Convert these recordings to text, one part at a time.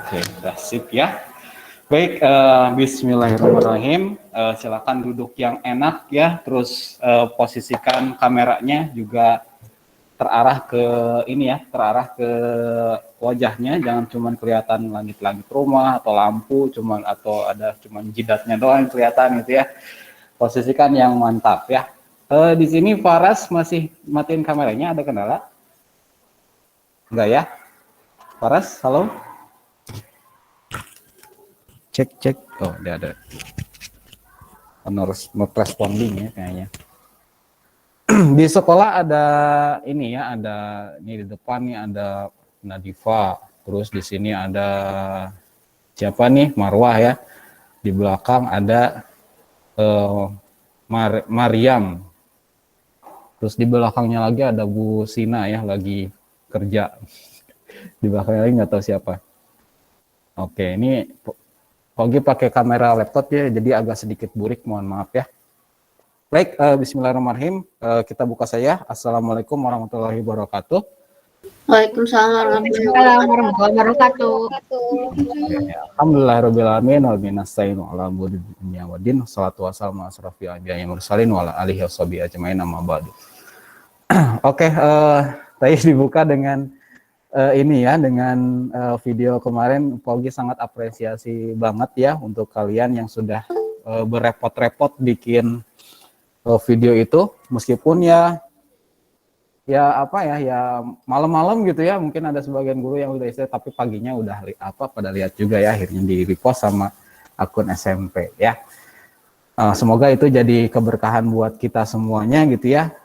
Oke, udah sip ya. Baik, Bismillahirrahmanirrahim. Silakan duduk yang enak ya. Terus posisikan kameranya juga terarah ke ini ya, terarah ke wajahnya. Jangan cuma kelihatan langit-langit rumah atau lampu, atau ada cuma jidatnya doang yang kelihatan gitu ya. Posisikan yang mantap ya. Di sini Faras masih matiin kameranya, ada kendala? Enggak ya? Faras, halo? Cek. Oh, dia ada. Not responding ya kayaknya. Di sekolah ada ini ya, ada ini di depan nih ada Nadifa. Terus di sini ada siapa nih? Marwah ya. Di belakang ada Mariam. Terus di belakangnya lagi ada Bu Sina ya, lagi kerja. Di belakangnya lagi nggak tahu siapa. Oke, ini Pogi pakai kamera laptop ya, jadi agak sedikit burik, mohon maaf ya. Baik, Bismillahirrahmanirrahim. Kita buka saja. Assalamualaikum warahmatullahi wabarakatuh. Waalaikumsalam warahmatullahi wabarakatuh. Alhamdulillahirrahmanirrahim. Walminasta'inu ala dunya waddin. Salatu wassalamu asrafi anbiya'i mursalin wa ala alihi washabihi ajmain amma ba'du. Oke, tadi dibuka dengan ini ya, dengan video kemarin. Pogi sangat apresiasi banget ya untuk kalian yang sudah berepot-repot bikin video itu, meskipun ya apa ya malam-malam gitu ya, mungkin ada sebagian guru yang udah istirahat tapi paginya udah pada lihat juga ya, akhirnya di repost sama akun SMP ya. Semoga itu jadi keberkahan buat kita semuanya gitu ya.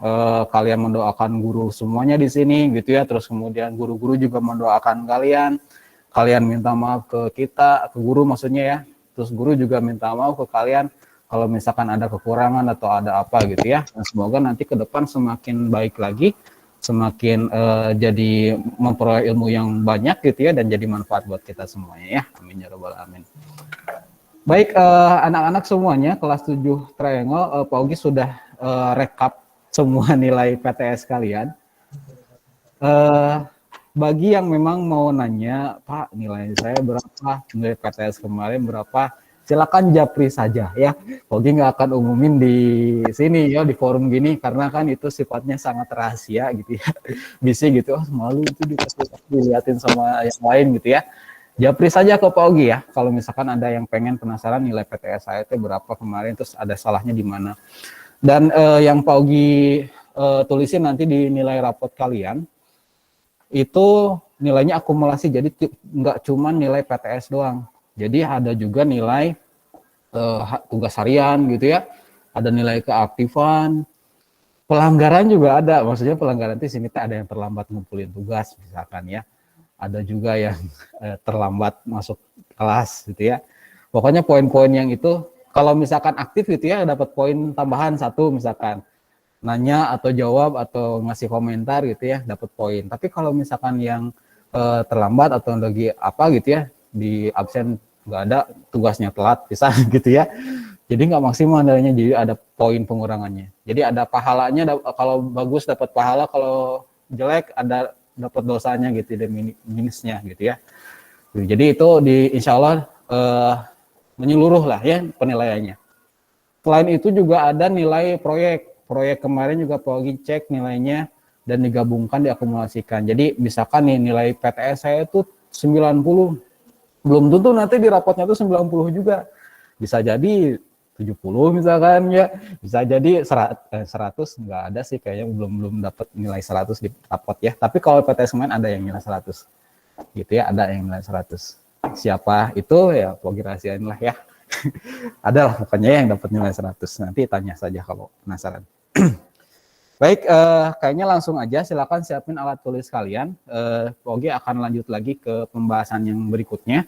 Kalian mendoakan guru semuanya di sini gitu ya. Terus kemudian guru-guru juga mendoakan kalian. Kalian minta maaf ke kita, ke guru maksudnya ya. Terus guru juga minta maaf ke kalian kalau misalkan ada kekurangan atau ada apa gitu ya. Nah, semoga nanti ke depan semakin baik lagi, semakin jadi memperoleh ilmu yang banyak gitu ya, dan jadi manfaat buat kita semuanya ya. Amin ya rabbal alamin. Baik, anak-anak semuanya kelas 7 Triangle, Pak Ogi sudah rekap semua nilai PTS kalian. Bagi yang memang mau nanya, Pak, nilai saya berapa, nilai PTS kemarin berapa, silakan japri saja ya. Pak Ogi nggak akan umumin di sini ya, di forum gini, karena kan itu sifatnya sangat rahasia gitu ya. Bisa gitu, malu itu dilihatin sama yang lain gitu ya. Japri saja ke Pak Ogi ya, kalau misalkan ada yang pengen penasaran nilai PTS saya itu berapa kemarin, terus ada salahnya di mana. Dan yang Pak Ogi tulisin nanti di nilai rapot kalian, itu nilainya akumulasi, jadi nggak cuma nilai PTS doang. Jadi ada juga nilai tugas harian gitu ya, ada nilai keaktifan, pelanggaran juga ada, maksudnya pelanggaran di sini ada yang terlambat ngumpulin tugas misalkan ya. Ada juga yang terlambat masuk kelas gitu ya. Pokoknya poin-poin yang itu, kalau misalkan aktif gitu ya, dapat poin tambahan 1 misalkan. Nanya atau jawab atau ngasih komentar gitu ya, dapat poin. Tapi kalau misalkan yang terlambat atau lagi apa gitu ya, di absen nggak ada, tugasnya telat bisa gitu ya. Jadi nggak maksimal nilainya, jadi ada poin pengurangannya. Jadi ada pahalanya, kalau bagus dapat pahala, kalau jelek ada dapat dosanya gitu, dan minusnya gitu ya. Jadi itu insya Allah menyeluruh lah ya penilaiannya. Selain itu juga ada nilai proyek kemarin juga Pak Ogi cek nilainya dan digabungkan, diakumulasikan. Jadi misalkan nih nilai PTS saya itu 90, belum tentu nanti di rapotnya itu 90 juga, bisa jadi 70 misalkan ya, bisa jadi 100, nggak ada sih kayaknya, belum dapat nilai 100 di rapot ya. Tapi kalau PTS kemarin ada yang nilai 100 gitu ya, ada yang nilai 100. Siapa itu ya Pogi rahasiain lah ya. Ada lah pokoknya yang dapat nilai 100, nanti tanya saja kalau penasaran. Baik, kayaknya langsung aja, silakan siapin alat tulis kalian. Pogi akan lanjut lagi ke pembahasan yang berikutnya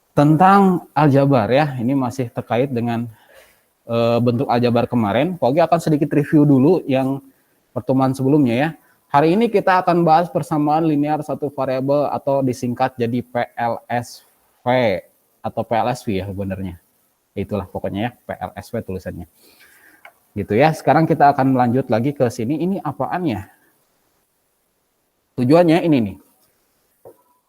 tentang aljabar ya. Ini masih terkait dengan bentuk aljabar kemarin. Pogi akan sedikit review dulu yang pertemuan sebelumnya ya. Hari ini kita akan bahas persamaan linear satu variabel atau disingkat jadi PLSV atau PLSV ya sebenarnya. Itulah pokoknya ya, PLSV tulisannya. Gitu ya. Sekarang kita akan lanjut lagi ke sini. Ini apaan ya? Tujuannya ini nih.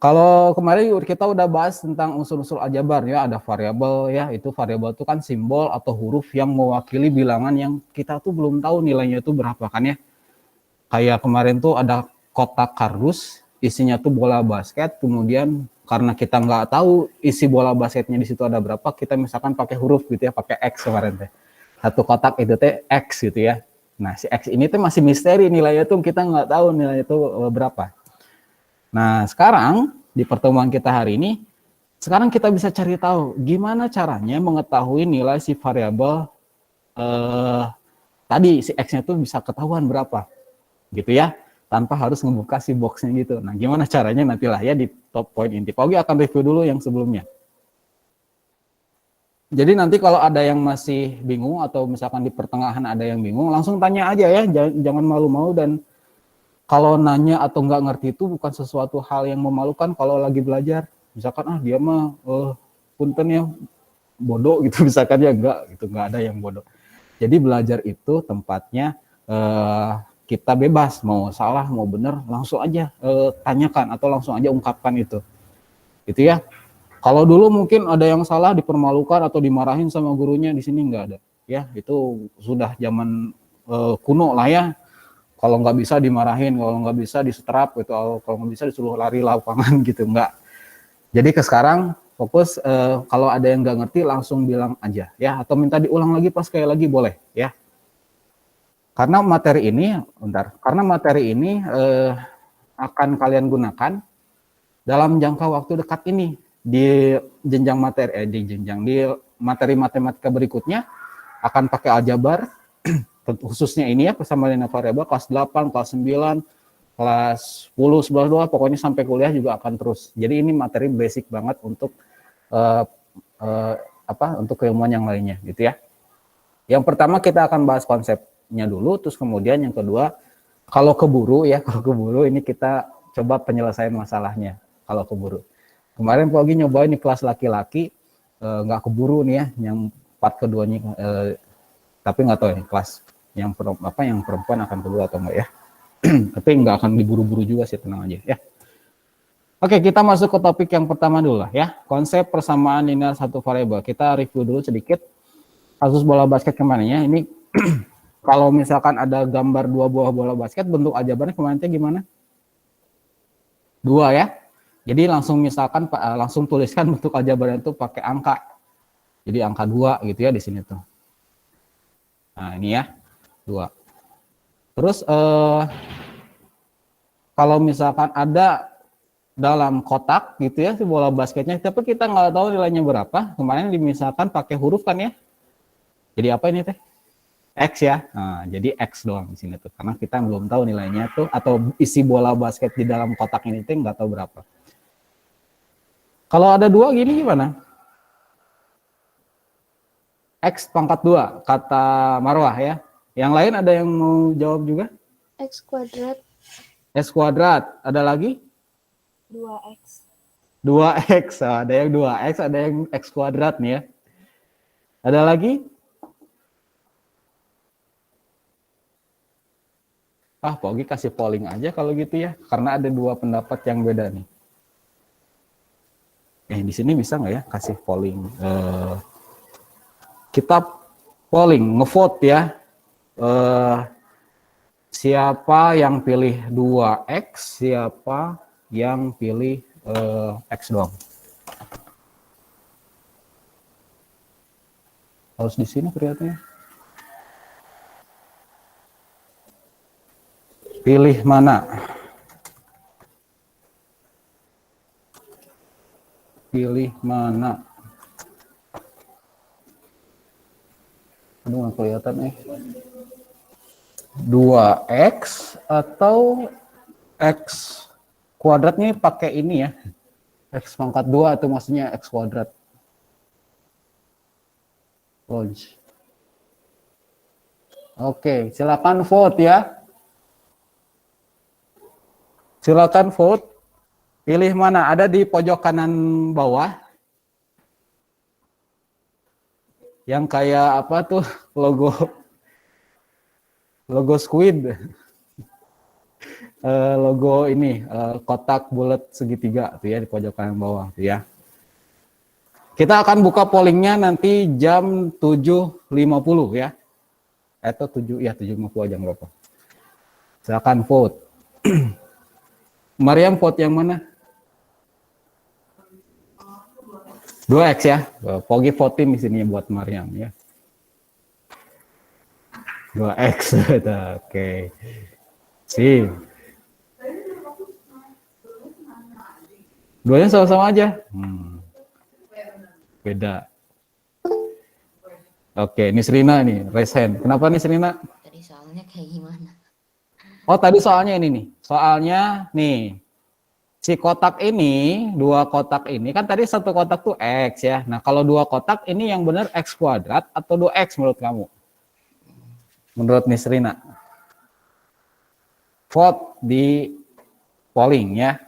Kalau kemarin kita udah bahas tentang unsur-unsur aljabar ya, ada variabel ya, itu variabel itu kan simbol atau huruf yang mewakili bilangan yang kita tuh belum tahu nilainya itu berapa kan ya. Kayak kemarin tuh ada kotak kardus, isinya tuh bola basket, kemudian karena kita nggak tahu isi bola basketnya di situ ada berapa, kita misalkan pakai huruf gitu ya, pakai X kemarin teh. Satu kotak itu teh X gitu ya. Nah si X ini tuh masih misteri nilainya tuh kita nggak tahu nilainya itu berapa. Nah, sekarang di pertemuan kita hari ini, sekarang kita bisa cari tahu gimana caranya mengetahui nilai si variabel tadi si X-nya tuh bisa ketahuan berapa, gitu ya, tanpa harus membuka si box-nya gitu. Nah, gimana caranya nantilah ya di top point inti. Paugi akan review dulu yang sebelumnya. Jadi nanti kalau ada yang masih bingung atau misalkan di pertengahan ada yang bingung, langsung tanya aja ya, jangan malu-malu dan kalau nanya atau nggak ngerti itu bukan sesuatu hal yang memalukan kalau lagi belajar. Misalkan dia mah punten ya bodoh gitu misalkan ya nggak ada yang bodoh. Jadi belajar itu tempatnya kita bebas mau salah mau benar langsung aja tanyakan atau langsung aja ungkapkan itu. Gitu ya. Kalau dulu mungkin ada yang salah dipermalukan atau dimarahin sama gurunya, di sini nggak ada. Ya, itu sudah zaman kuno lah ya. Kalau nggak bisa dimarahin, kalau nggak bisa disetrap gitu, kalau nggak bisa disuruh lari lapangan gitu, nggak. Jadi ke sekarang fokus kalau ada yang nggak ngerti langsung bilang aja ya, atau minta diulang lagi pas sekali lagi boleh ya. Karena materi ini akan kalian gunakan dalam jangka waktu dekat ini di jenjang materi di materi matematika berikutnya akan pakai aljabar. Khususnya ini ya persamaan linear variabel kelas 8, kelas 9, kelas 10, 11, 12, pokoknya sampai kuliah juga akan terus. Jadi ini materi basic banget untuk untuk keilmuan yang lainnya gitu ya. Yang pertama kita akan bahas konsepnya dulu, terus kemudian yang kedua kalau keburu ini kita coba penyelesaian masalahnya kalau keburu. Kemarin Pogi nyobain di kelas laki-laki nggak keburu nih ya, yang part keduanya tapi nggak tahu ya kelas yang perempuan akan kedua atau enggak ya. Tapi nggak akan diburu-buru juga sih, tenang aja ya. Oke, kita masuk ke topik yang pertama dulu lah ya. Konsep persamaan linear satu variabel. Kita review dulu sedikit kasus bola basket kemarin ya. Ini kalau misalkan ada gambar dua buah bola basket, bentuk aljabarnya kemarin gimana? Dua ya. Jadi langsung tuliskan bentuk aljabarnya itu pakai angka. Jadi angka 2 gitu ya di sini tuh. Nah, ini ya. 2. Terus kalau misalkan ada dalam kotak gitu ya si bola basketnya, tapi kita nggak tahu nilainya berapa. Kemarin misalkan pakai huruf kan ya. Jadi apa ini teh? X ya. Nah, jadi X doang di sini tuh. Karena kita belum tahu nilainya tuh atau isi bola basket di dalam kotak ini tuh nggak tahu berapa. Kalau ada 2 gini gimana? X pangkat 2 kata Marwah ya. Yang lain ada yang mau jawab juga? X kuadrat. X kuadrat. Ada lagi? 2X. 2X. Ada yang 2X, ada yang X kuadrat nih ya. Ada lagi? Pogi kasih polling aja kalau gitu ya. Karena ada 2 pendapat yang beda nih. Di sini bisa nggak ya kasih polling? Kita polling, ngevote ya. Siapa yang pilih 2X, siapa yang pilih X doang. Harus di sini kelihatannya. Pilih mana? Pilih mana? Aduh, nggak kelihatan 2X atau X kuadratnya pakai ini ya. X pangkat 2 atau maksudnya X kuadrat. Launch. Oke, silakan vote ya. Silakan vote. Pilih mana? Ada di pojok kanan bawah. Yang kayak apa tuh logo squid. logo ini kotak bulat segitiga tuh ya di pojok kanan bawah tuh ya. Kita akan buka pollingnya nanti jam 7.50 ya. Atau 7.50 aja nggak apa. Silakan vote. Mariam vote yang mana? 2X ya. Pogi voting di sini buat Mariam ya. 2X. Oke. Sip. Duanya sama-sama aja. Beda. Oke, Nisrina nih, raise hand. Kenapa Nisrina? Tadi soalnya kayak gimana? Oh, tadi soalnya ini nih. Soalnya nih, si kotak ini, dua kotak ini, kan tadi satu kotak tuh X ya. Nah, kalau dua kotak ini yang benar X kuadrat atau 2X menurut kamu? Menurut Nisrina. Vote di polling ya.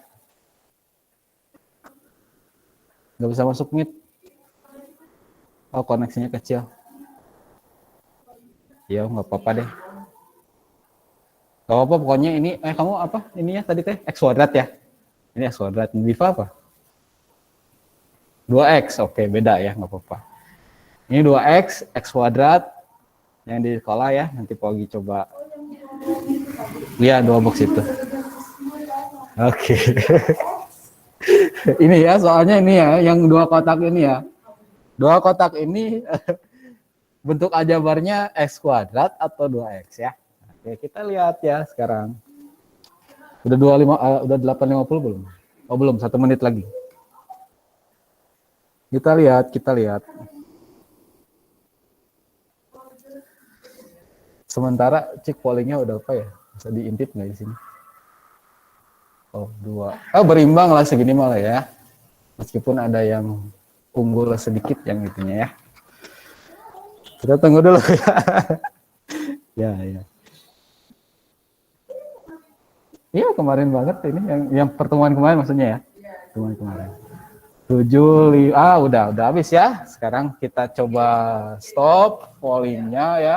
Nggak bisa masuk meet. Oh, koneksinya kecil. Ya, nggak apa-apa deh. Gak apa-apa, pokoknya ini, kamu apa? Ininya tadi teh, X kuadrat ya? Ini X kuadrat, Diva apa? 2X, oke beda ya, nggak apa-apa. Ini 2X, X kuadrat, yang di sekolah ya, nanti Pogi coba. Iya, 2 box itu. Oke. Ini ya, soalnya ini ya, yang 2 kotak ini ya. 2 kotak ini bentuk aljabarnya X kuadrat atau 2X ya. Oke, kita lihat ya sekarang. Udah 8.50 belum? Oh, belum, 1 menit lagi. Kita lihat. Sementara cek pollingnya udah apa ya? Bisa diintip nggak di sini? Oh, 2. Oh, berimbang lah segini malah ya. Meskipun ada yang unggul sedikit yang itunya ya. Kita tunggu dulu ya. Ya. Iya, kemarin banget ini yang pertemuan kemarin maksudnya ya. Pertemuan kemarin. 7 udah habis ya. Sekarang kita coba stop pollingnya ya.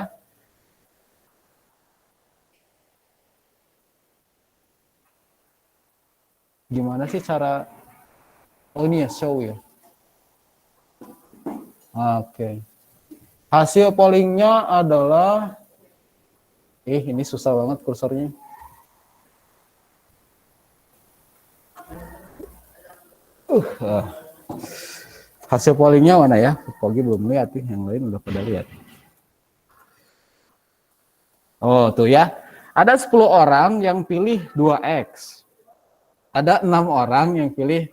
Gimana sih cara ini ya, show ya. Oke. Hasil pollingnya adalah ini susah banget kursornya. Hasil pollingnya mana ya? Pogi belum lihat nih, yang lain udah pada lihat. Oh, tuh ya. Ada 10 orang yang pilih 2X. Ada 6 orang yang pilih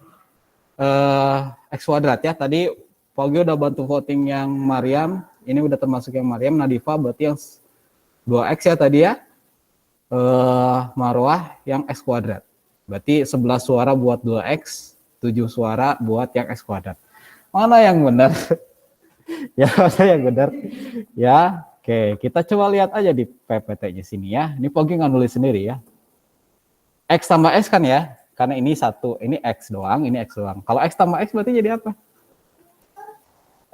X kuadrat ya. Tadi Pogi udah bantu voting yang Mariam. Ini udah termasuk yang Mariam. Nadifa berarti yang 2X ya tadi ya. Marwah yang X kuadrat. Berarti 11 suara buat 2X, 7 suara buat yang X kuadrat. Mana yang benar? Ya, mana yang benar? Ya, oke. Kita coba lihat aja di PPT-nya sini ya. Ini Pogi nggak nulis sendiri ya. X tambah X kan ya? Karena ini satu, ini X doang, ini X doang. Kalau X tambah X berarti jadi apa?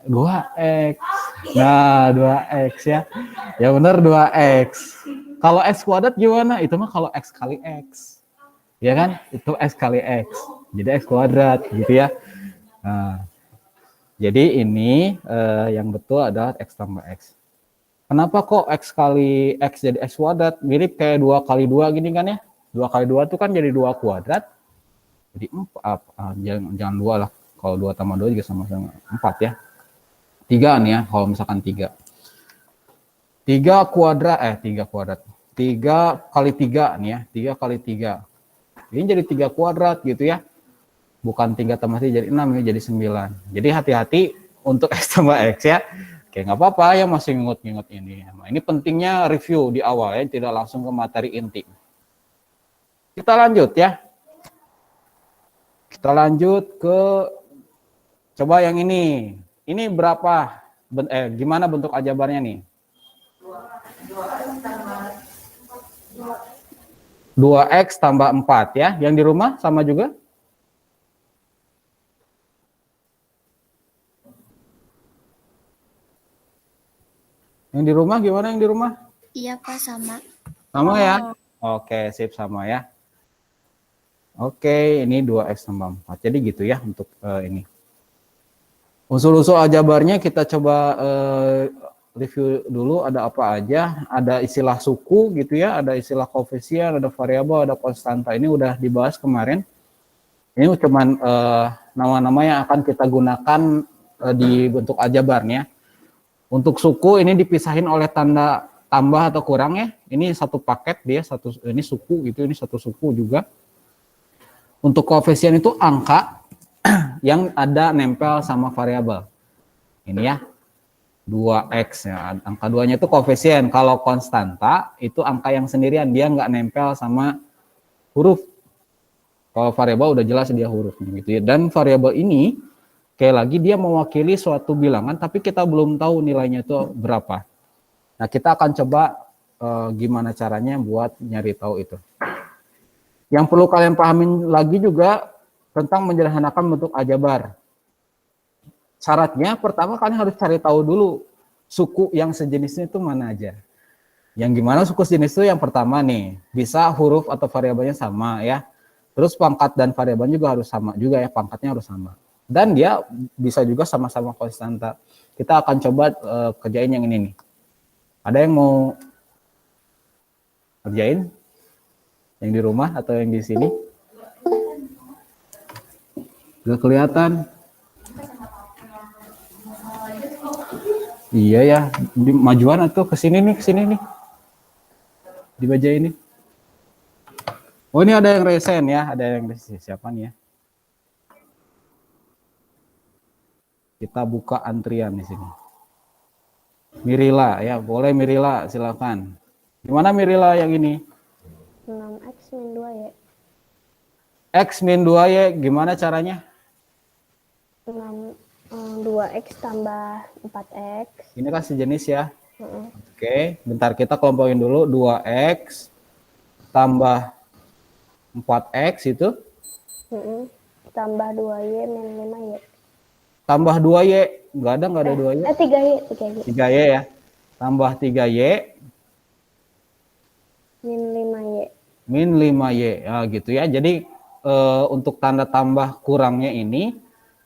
2X. Nah, 2X ya. Ya benar 2X. Kalau X kuadrat gimana? Itu mah kalau X kali X. Ya kan? Itu X kali X. Jadi X kuadrat gitu ya. Nah, jadi ini yang betul adalah X tambah X. Kenapa kok X kali X jadi X kuadrat? Mirip kayak 2 kali 2 gini kan ya? 2 kali 2 itu kan jadi 2 kuadrat. Jadi 4, jangan 2 lah. Kalau 2 tambah 2 juga sama-sama 4 ya. 3 nih ya, kalau misalkan 3. 3 kuadrat, 3 kuadrat. 3 kali 3 nih ya, 3 kali 3. Ini jadi 3 kuadrat gitu ya. Bukan 3 tambah 3 jadi 6 ya, jadi 9. Jadi hati-hati untuk X tambah X ya. Oke, nggak apa-apa ya, masih nginget-nginget ini. Nah, ini pentingnya review di awal ya, tidak langsung ke materi inti. Kita lanjut ya. Kita lanjut ke coba yang ini. Ini berapa? Gimana bentuk aljabarnya nih? 2X tambah 4 ya. Yang di rumah sama juga? Yang di rumah gimana yang di rumah? Iya Pak, sama. Sama ya? Oke, sip sama ya. Oke, ini 2X tambah 4. Jadi gitu ya untuk ini. Unsur-unsur aljabarnya kita coba review dulu ada apa aja. Ada istilah suku gitu ya, ada istilah koefisien, ada variabel, ada konstanta. Ini udah dibahas kemarin. Ini cuman nama-nama yang akan kita gunakan di bentuk aljabarnya. Untuk suku ini dipisahin oleh tanda tambah atau kurang ya. Ini satu paket dia, ini suku gitu, ini satu suku juga. Untuk koefisien itu angka yang ada nempel sama variabel. Ini ya, 2X ya. Angka 2-nya itu koefisien. Kalau konstanta itu angka yang sendirian, dia nggak nempel sama huruf. Kalau variabel udah jelas dia hurufnya gitu ya. Dan variabel ini kayak lagi dia mewakili suatu bilangan tapi kita belum tahu nilainya itu berapa. Nah, kita akan coba gimana caranya buat nyari tahu itu. Yang perlu kalian pahamin lagi juga tentang menyederhanakan bentuk aljabar. Syaratnya pertama kalian harus cari tahu dulu suku yang sejenisnya itu mana aja. Yang gimana suku sejenis itu yang pertama nih, bisa huruf atau variabelnya sama ya. Terus pangkat dan variabel juga harus sama juga ya, pangkatnya harus sama. Dan dia bisa juga sama-sama konstanta. Kita akan coba kerjain yang ini nih. Ada yang mau kerjain? Yang di rumah atau yang di sini? Gak kelihatan. Iya ya, di majuan atau ke sini nih. Di baja ini. Oh, ini ada yang resen ya, ada yang resen. Siapa nih ya? Kita buka antrian di sini. Mirila ya, boleh Mirila, silakan. Gimana Mirila yang ini? 6X min 2Y. X min 2Y, gimana caranya? 2X tambah 4X. Ini kan sejenis ya. Oke, bentar kita kelompokin dulu. 2X tambah 4X itu. Tambah 2Y min 5Y. Tambah 2Y, nggak ada 2Y. 3Y. 3Y ya. Tambah 3Y. Min 5Y. Min 5Y, ya gitu ya. Jadi untuk tanda tambah kurangnya ini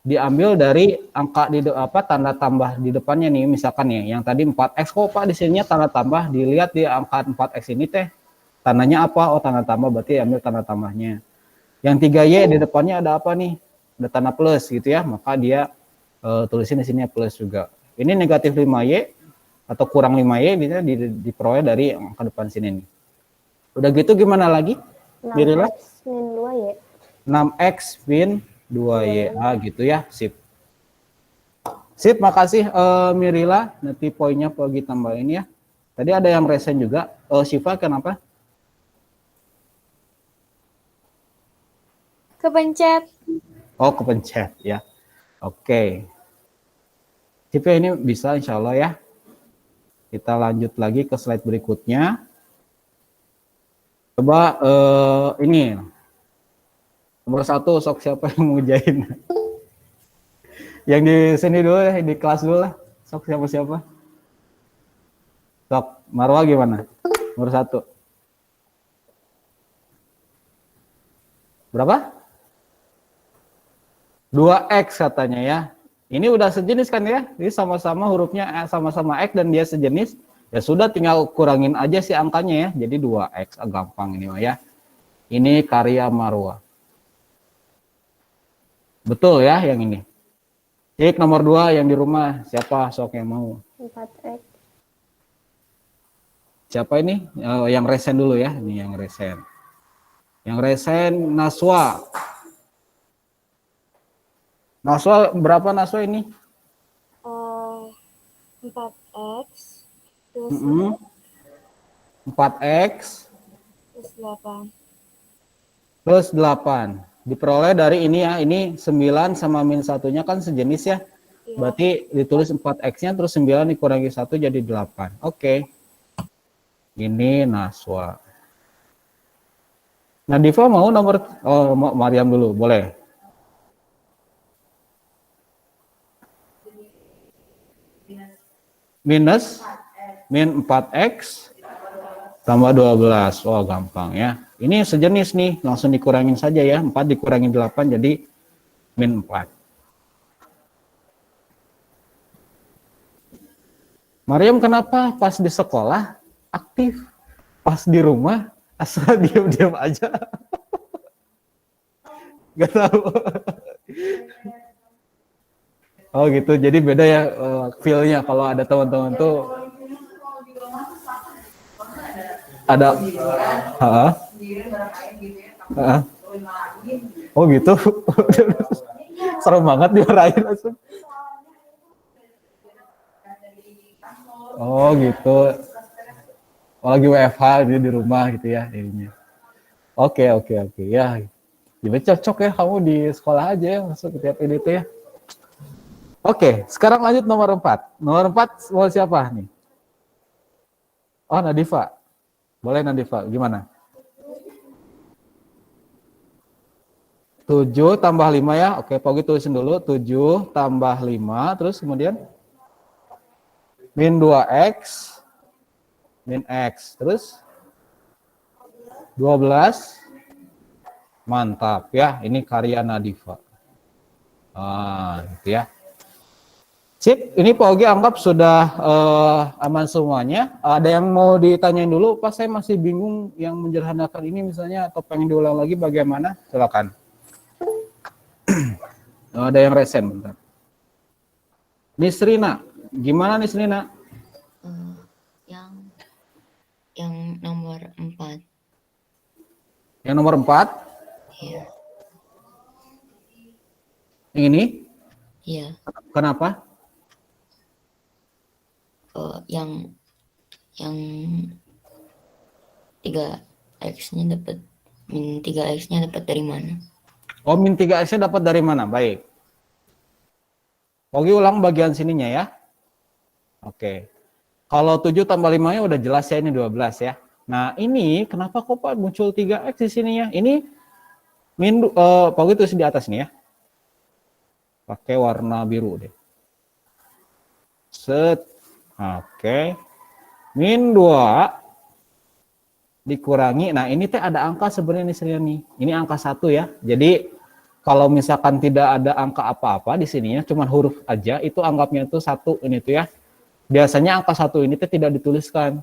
diambil dari angka di tanda tambah di depannya nih, misalkan ya yang tadi 4x, kok Pak di sininya tanda tambah, dilihat di angka 4x ini teh tandanya apa? Oh, tanda tambah, berarti ambil tanda tambahnya. Yang 3y di depannya ada apa nih? Ada tanda plus gitu ya, maka dia tulisin di sini plus juga. Ini negatif 5y atau kurang 5y bisa diperoleh dari angka depan sini nih. Udah gitu gimana lagi? 6x min 2y. 6x min 2Y, gitu ya, sip. Sip, makasih Mirila, nanti poinnya pergi tambahin ya. Tadi ada yang resen juga, Syifa kenapa? Kepencet. Oh, kepencet ya, oke. Sip ya, ini bisa insya Allah ya. Kita lanjut lagi ke slide berikutnya. Coba ini. Nomor 1, sok siapa yang mau jahin? Yang di sini dulu ya, di kelas dulu lah. Sok siapa? Sok, Marwa gimana? Nomor 1. Berapa? 2X katanya ya. Ini udah sejenis kan ya? Ini sama-sama hurufnya sama-sama X dan dia sejenis. Ya sudah, tinggal kurangin aja sih angkanya ya. Jadi 2X, gampang ini ya. Ini karya Marwa. Betul ya yang ini. Cek nomor 2 yang di rumah. Siapa sok yang mau? 4X. Siapa ini? Yang resen dulu ya. Ini yang resen. Yang resen Naswa. Naswa berapa Naswa ini? 4X plus 4X plus 8. plus 8. Diperoleh dari ini ya, ini 9 sama min 1-nya kan sejenis ya. Iya. Berarti ditulis 4X-nya terus 9 dikurangi 1 jadi 8. Oke. Ini Naswa. Nah, Diva mau nomor, Mariam dulu, boleh. Min 4X tambah 12. Wah, gampang ya. Ini sejenis nih, langsung dikurangin saja ya. 4 dikurangi 8 jadi min 4. Mariam kenapa pas di sekolah aktif, pas di rumah asal diam-diam aja? Gak tahu. Oh gitu, jadi beda ya feel-nya kalau ada teman-teman tuh ada oh gitu. Serem banget dimarahin langsung. Oh gitu. Oh, lagi WFH di rumah gitu ya ininya. Oke ya. Jadi cocok ya kamu di sekolah aja ya masuk ke tiap ini tuh ya. Oke, sekarang lanjut nomor 4. Nomor 4 mau siapa nih? Oh, Nadifa. Boleh Nadifa, gimana? 7 tambah 5 ya. Oke, Pogi tulisin dulu. 7 tambah 5, terus kemudian min 2x min x, terus 12. Mantap ya, ini karya Nadifa. Gitu ya. Sip, ini Pak Ogi anggap sudah aman semuanya. Ada yang mau ditanyain dulu? Pas saya masih bingung yang menjernihkan ini misalnya, atau pengen diulang lagi bagaimana? Silakan. Ada yang resen, bentar. Nisrina, gimana Nisrina? Yang nomor 4. Yang nomor 4? Iya. Yang ini? Iya. Kenapa? Yang 3x-nya dapat min 3x-nya dapat dari mana? Oh, min 3x-nya dapat dari mana? Baik. Oke, ulang bagian sininya ya. Oke. Kalau 7 tambah 5-nya udah jelas ya, ini 12 ya. Nah, ini kenapa kok Pak muncul 3x di sininya? Ini min Ogi tulis di atas nih ya. Pakai warna biru deh. Set. Oke. Min 2 dikurangi. Nah, ini teh ada angka sebenarnya nih. Ini angka 1 ya. Jadi kalau misalkan tidak ada angka apa-apa di sininya, cuma huruf aja, itu anggapnya itu 1 ini tuh ya. Biasanya angka 1 ini teh tidak dituliskan.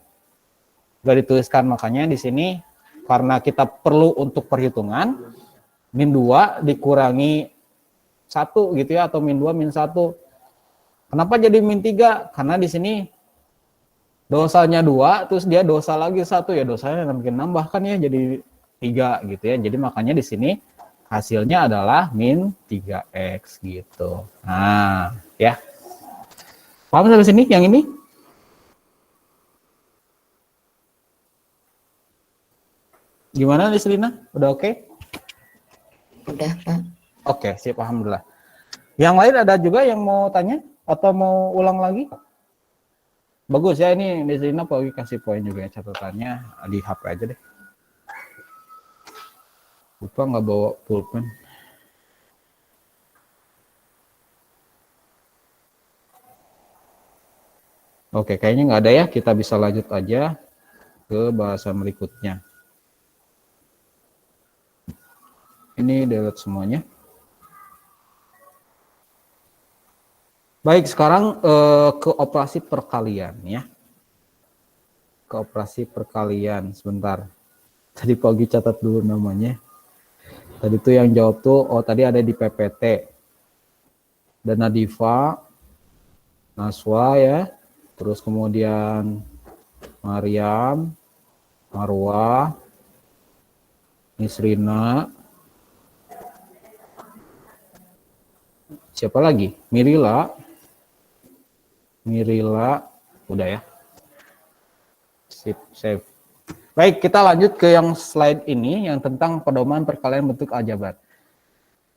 Enggak dituliskan, makanya di sini karena kita perlu untuk perhitungan, min 2 dikurangi 1 gitu ya, atau min 2 min 1. Kenapa jadi min 3? Karena di sini dosanya 2, terus dia dosa lagi 1 ya, dosanya mungkin nambah kan ya jadi 3 gitu ya. Jadi makanya di sini hasilnya adalah min 3x gitu. Nah, ya. Paham sampai sini yang ini? Gimana Lislina? Udah oke? Udah, Pak. Oke, sip, alhamdulillah. Yang lain ada juga yang mau tanya atau mau ulang lagi? Bagus ya, ini Lislina Pak Ogi kasih poin juga ya, catatannya di HP aja deh. Lupa nggak bawa pulpen. Oke, kayaknya nggak ada ya. Kita bisa lanjut aja ke bahasan berikutnya. Ini delete semuanya. Baik, sekarang ke operasi perkalian ya. Ke operasi perkalian sebentar. Tadi Pogi catat dulu namanya. Tadi tuh yang jawab tuh, oh tadi ada di PPT. Dan Nadifa, Naswa ya. Terus kemudian Mariam, Marwah, Nisrina, siapa lagi? Mirila, udah ya. Sip, save. Baik, kita lanjut ke yang slide ini, yang tentang pedoman perkalian bentuk aljabar.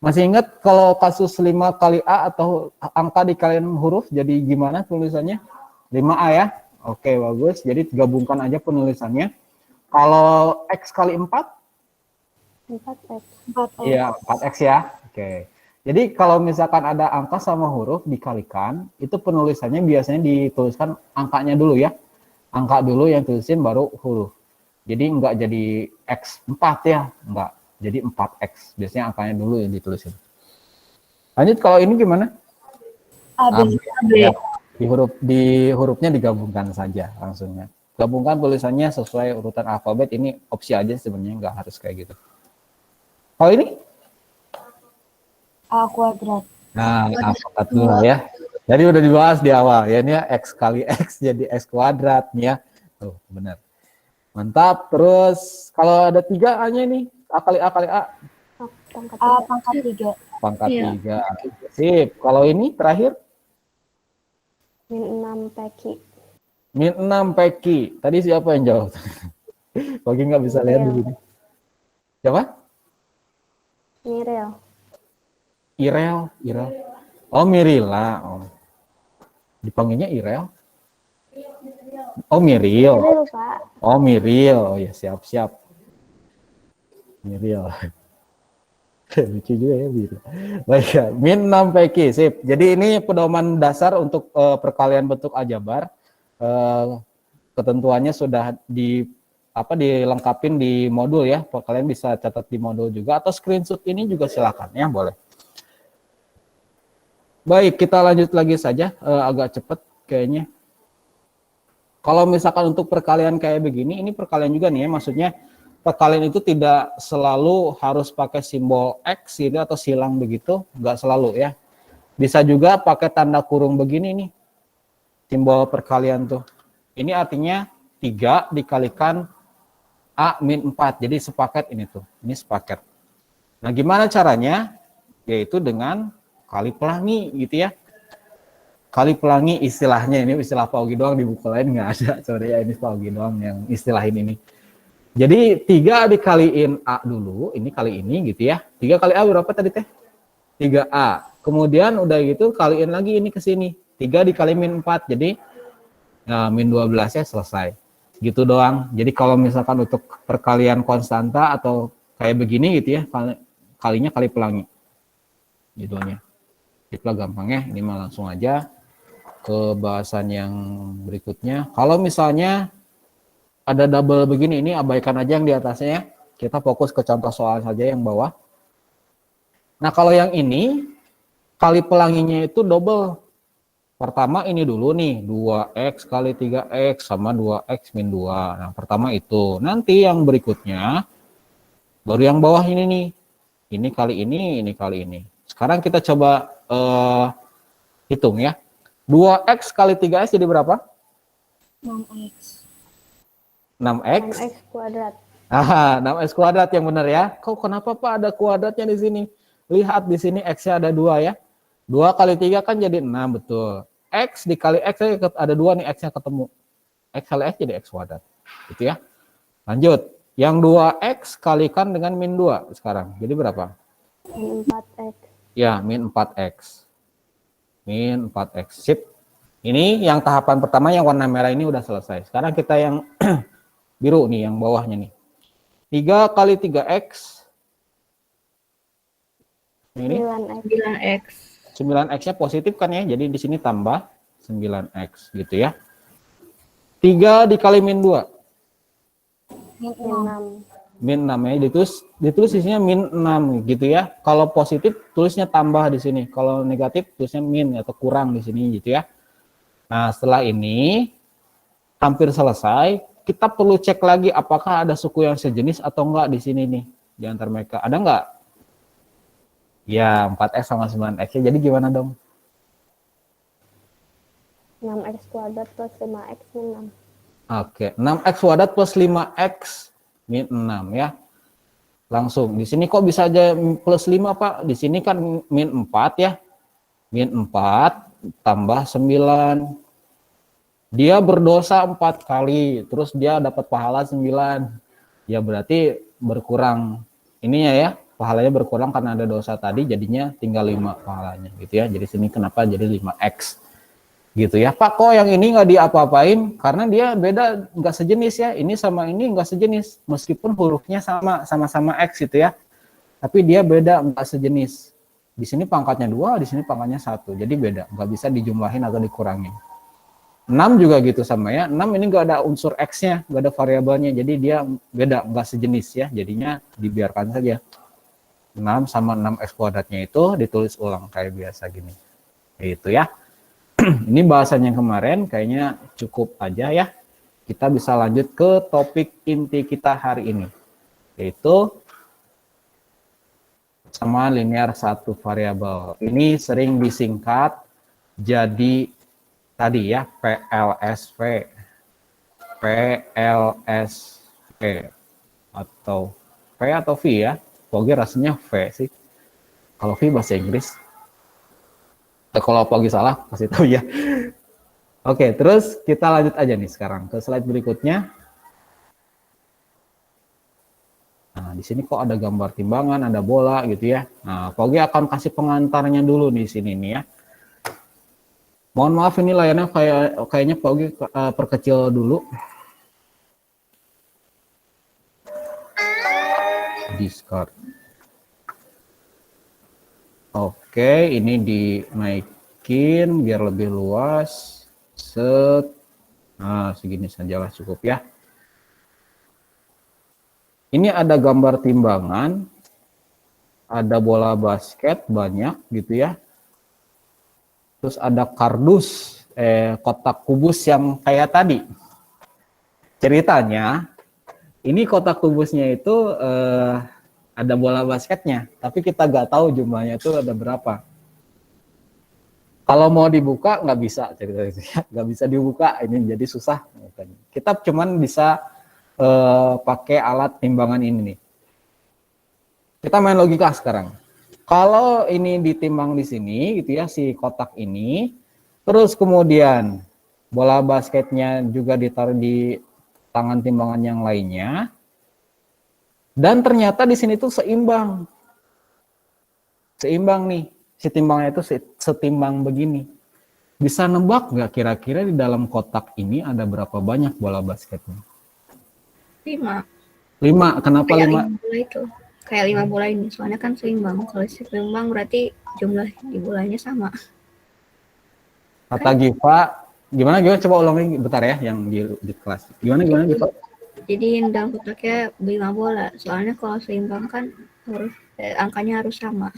Masih ingat kalau kasus 5 kali A atau angka dikalikan huruf, jadi gimana tulisannya? 5A ya? Oke, bagus. Jadi gabungkan aja penulisannya. Kalau X kali 4? 4x. Iya, 4X ya. Oke. Jadi kalau misalkan ada angka sama huruf dikalikan, itu penulisannya biasanya dituliskan angkanya dulu ya. Angka dulu yang tulisin baru huruf. Jadi enggak jadi X4 ya, enggak. Jadi 4X. Biasanya angkanya dulu yang ditulisin. Lanjut, kalau ini gimana? A, B. Ya, di hurufnya digabungkan saja langsungnya. Gabungkan tulisannya sesuai urutan alfabet, ini opsi aja sebenarnya, nggak harus kayak gitu. Kalau ini? A kuadrat. Nah, alfabet dulu ya. Jadi udah dibahas di awal ya, ini ya, X kali X jadi X kuadrat nih ya. Tuh, benar. Mantap. Terus kalau ada 3 A-nya nih, A kali A kali A. Pangkat A pangkat 3. Pangkat Iya. 3. Sip. Kalau ini terakhir? Min 6 peki. Min 6 peki. Tadi siapa yang jawab? Bagi nggak bisa lihat di sini. Siapa? Mirel. Irel. Oh, Mirila. Oh. Dipanggilnya Irel. Oh, Miril. Mirel, Pak. Oh, Miril. Oh ya, siap. Miril. Lucu juga ya, Miril. Baik ya, min 6 peki. Sip. Jadi ini pedoman dasar untuk perkalian bentuk aljabar. Ketentuannya sudah dilengkapin di modul ya. Kalian bisa catat di modul juga atau screenshot ini juga silakan ya, boleh. Baik, kita lanjut lagi saja, agak cepat kayaknya. Kalau misalkan untuk perkalian kayak begini, ini perkalian juga nih ya, maksudnya perkalian itu tidak selalu harus pakai simbol X gitu atau silang begitu, nggak selalu ya. Bisa juga pakai tanda kurung begini nih, simbol perkalian tuh. Ini artinya 3 dikalikan A min 4, jadi sepaket ini tuh, ini sepaket. Nah gimana caranya? Yaitu dengan kali pelangi gitu ya. Kali pelangi istilahnya, ini istilah Pak Ogi doang, di buku lain nggak ada. Sorry ya, ini Pak Ogi doang yang istilahin ini. Jadi 3 dikaliin A dulu, ini kali ini gitu ya. 3 kali A berapa tadi teh? 3A. Kemudian udah gitu kaliin lagi ini ke sini. 3 dikali min 4, jadi ya, min 12 ya selesai. Gitu doang. Jadi kalau misalkan untuk perkalian konstanta atau kayak begini gitu ya, kalinya kali pelangi. Judulnya. Itulah gampangnya, ini mah langsung aja ke bahasan yang berikutnya. Kalau misalnya ada double begini, ini abaikan aja yang di atasnya. Kita fokus ke contoh soal saja yang bawah. Nah kalau yang ini, kali pelanginya itu double. Pertama ini dulu nih, 2X kali 3X sama 2X min 2. Nah pertama itu. Nanti yang berikutnya, baru yang bawah ini nih. Ini kali ini kali ini. Sekarang kita coba hitung ya. 2X kali 3X jadi berapa? 6X. 6X. 6X kuadrat. 6X kuadrat yang benar ya. Kenapa Pak ada kuadratnya di sini? Lihat di sini X-nya ada 2 ya. 2 kali 3 kan jadi 6, betul. X dikali X ada 2 nih, X-nya ketemu. X kali X jadi X kuadrat. Gitu ya. Lanjut. Yang 2X kalikan dengan min 2 sekarang. Jadi berapa? Min 4X. Ya, min 4X. Min 4X. Sip. Ini yang tahapan pertama yang warna merah ini udah selesai. Sekarang kita yang biru nih, yang bawahnya nih. 3 kali 3X. Ini 9X. 9X-nya positif kan ya. Jadi di sini tambah 9X gitu ya. 3 dikali min 2. Min 6. Min 6 ya, ditulis isinya min 6 gitu ya. Kalau positif tulisnya tambah di sini. Kalau negatif tulisnya min atau kurang di sini gitu ya. Nah, setelah ini hampir selesai, kita perlu cek lagi apakah ada suku yang sejenis atau enggak di sini nih di antara mereka. Ada enggak? Ya, 4X sama 9X. Jadi gimana dong? 6X kuadrat plus 5X min 6. Oke, 6X kuadrat plus 5X min 6 ya. Langsung. Di sini kok bisa aja plus 5, Pak? Di sini kan min 4 ya. Min 4 tambah 9. Dia berdosa 4 kali, terus dia dapat pahala 9. Ya berarti berkurang ininya ya. Pahalanya berkurang karena ada dosa tadi, jadinya tinggal 5 pahalanya gitu ya. Jadi sini kenapa jadi 5X gitu ya. Pak, kok yang ini nggak diapa-apain? Karena dia beda, nggak sejenis ya. Ini sama ini nggak sejenis, meskipun hurufnya sama-sama X gitu ya. Tapi dia beda, nggak sejenis. Di sini pangkatnya 2, di sini pangkatnya 1. Jadi beda, nggak bisa dijumlahin atau dikurangin. 6 juga gitu sama ya. 6 ini nggak ada unsur X-nya, nggak ada variabelnya. Jadi dia beda, nggak sejenis ya. Jadinya dibiarkan saja. 6 sama 6X kuadratnya itu ditulis ulang kayak biasa gini. Itu ya. Ini bahasan yang kemarin kayaknya cukup aja ya. Kita bisa lanjut ke topik inti kita hari ini. Yaitu sama linear satu variabel. Ini sering disingkat jadi tadi ya PLSV, PLSV atau V atau V ya. Pogi rasanya V sih. Kalau V bahasa Inggris. Kalau Pogi salah kasih tahu ya. Oke, terus kita lanjut aja nih sekarang ke slide berikutnya. Nah, di sini kok ada gambar timbangan, ada bola gitu ya. Nah, Pogi akan kasih pengantarnya dulu di sini nih ya. Mohon maaf ini layarnya kayaknya Pogi perkecil dulu. Discard. Oke, ini dinaikin biar lebih luas. Set. Nah, segini sajalah cukup ya. Ini ada gambar timbangan. Ada bola basket banyak gitu ya. Terus ada kardus, kotak kubus yang kayak tadi. Ceritanya, ini kotak kubusnya itu ada bola basketnya, tapi kita nggak tahu jumlahnya itu ada berapa. Kalau mau dibuka nggak bisa, ceritanya nggak bisa dibuka, ini jadi susah. Kita cuman bisa pakai alat timbangan ini nih. Kita main logika sekarang. Kalau ini ditimbang di sini gitu ya si kotak ini, terus kemudian bola basketnya juga ditaruh di tangan timbangan yang lainnya, dan ternyata di sini tuh seimbang, nih, si timbangnya itu setimbang begini. Bisa nebak nggak kira-kira di dalam kotak ini ada berapa banyak bola basketnya? 5. 5. Kenapa 5? Kayak 5 bola ini, soalnya kan seimbang. Kalau seimbang berarti jumlah di bolanya sama. Kata Giva, gimana coba ulangi bentar ya yang di kelas. Gimana Giva? Jadi dalam kotaknya 5 bola, soalnya kalau seimbang kan harus angkanya harus sama.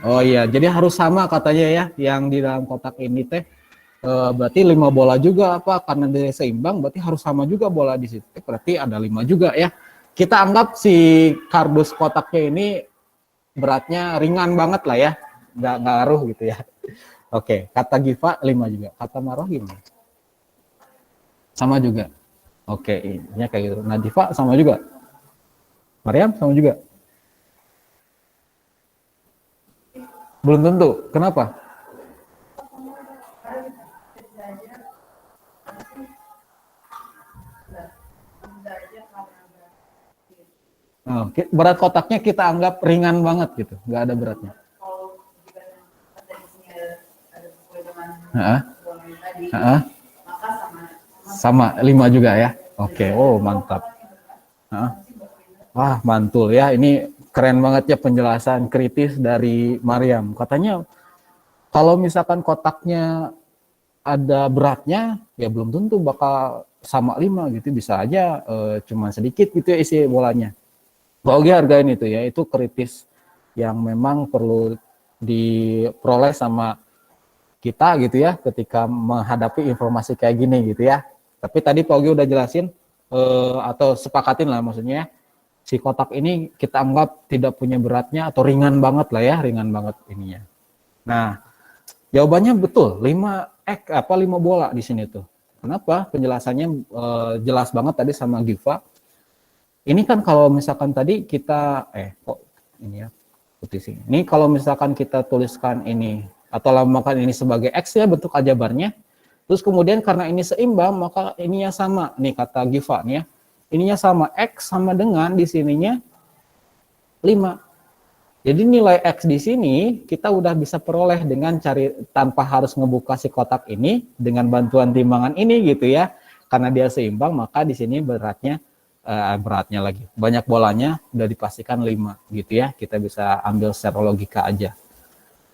Oh iya, jadi harus sama katanya ya yang di dalam kotak ini teh. Berarti 5 bola juga apa? Karena dia seimbang berarti harus sama juga bola di situ. Berarti ada 5 juga ya. Kita anggap si kardus kotaknya ini beratnya ringan banget lah ya, nggak ngaruh gitu ya. Oke, kata Giva 5 juga. Kata Maroh gimana? Sama juga. Oke, ini kayak gitu. Nah, Diva sama juga. Mariam sama juga. Belum tentu. Kenapa? Oh, berat kotaknya kita anggap ringan banget gitu, nggak ada beratnya. Sama 5 juga ya. Oke, oh mantap. Wah mantul ya, ini keren banget ya penjelasan kritis dari Mariam. Katanya kalau misalkan kotaknya ada beratnya, ya belum tentu bakal sama 5 gitu, bisa aja cuma sedikit gitu ya isi bolanya. Oke, hargain itu ya, itu kritis yang memang perlu diperoleh sama kita gitu ya ketika menghadapi informasi kayak gini gitu ya. Tapi tadi Pak Ogi udah jelasin atau sepakatin lah maksudnya si kotak ini kita anggap tidak punya beratnya atau ringan banget lah ya, ringan banget ininya. Nah, jawabannya betul, 5 bola di sini tuh. Kenapa? Penjelasannya jelas banget tadi sama Giva. Ini kan kalau misalkan tadi kita kok ini ya putih sih. Ini kalau misalkan kita tuliskan ini atau lambangkan ini sebagai X ya bentuk aljabarnya. Terus kemudian karena ini seimbang maka ininya sama. Nih kata Giva nih ya. Ininya sama, X sama dengan di sininya 5. Jadi nilai X di sini kita udah bisa peroleh dengan cari tanpa harus ngebuka si kotak ini dengan bantuan timbangan ini gitu ya. Karena dia seimbang maka di sini beratnya lagi. Banyak bolanya udah dipastikan 5 gitu ya. Kita bisa ambil secara logika aja.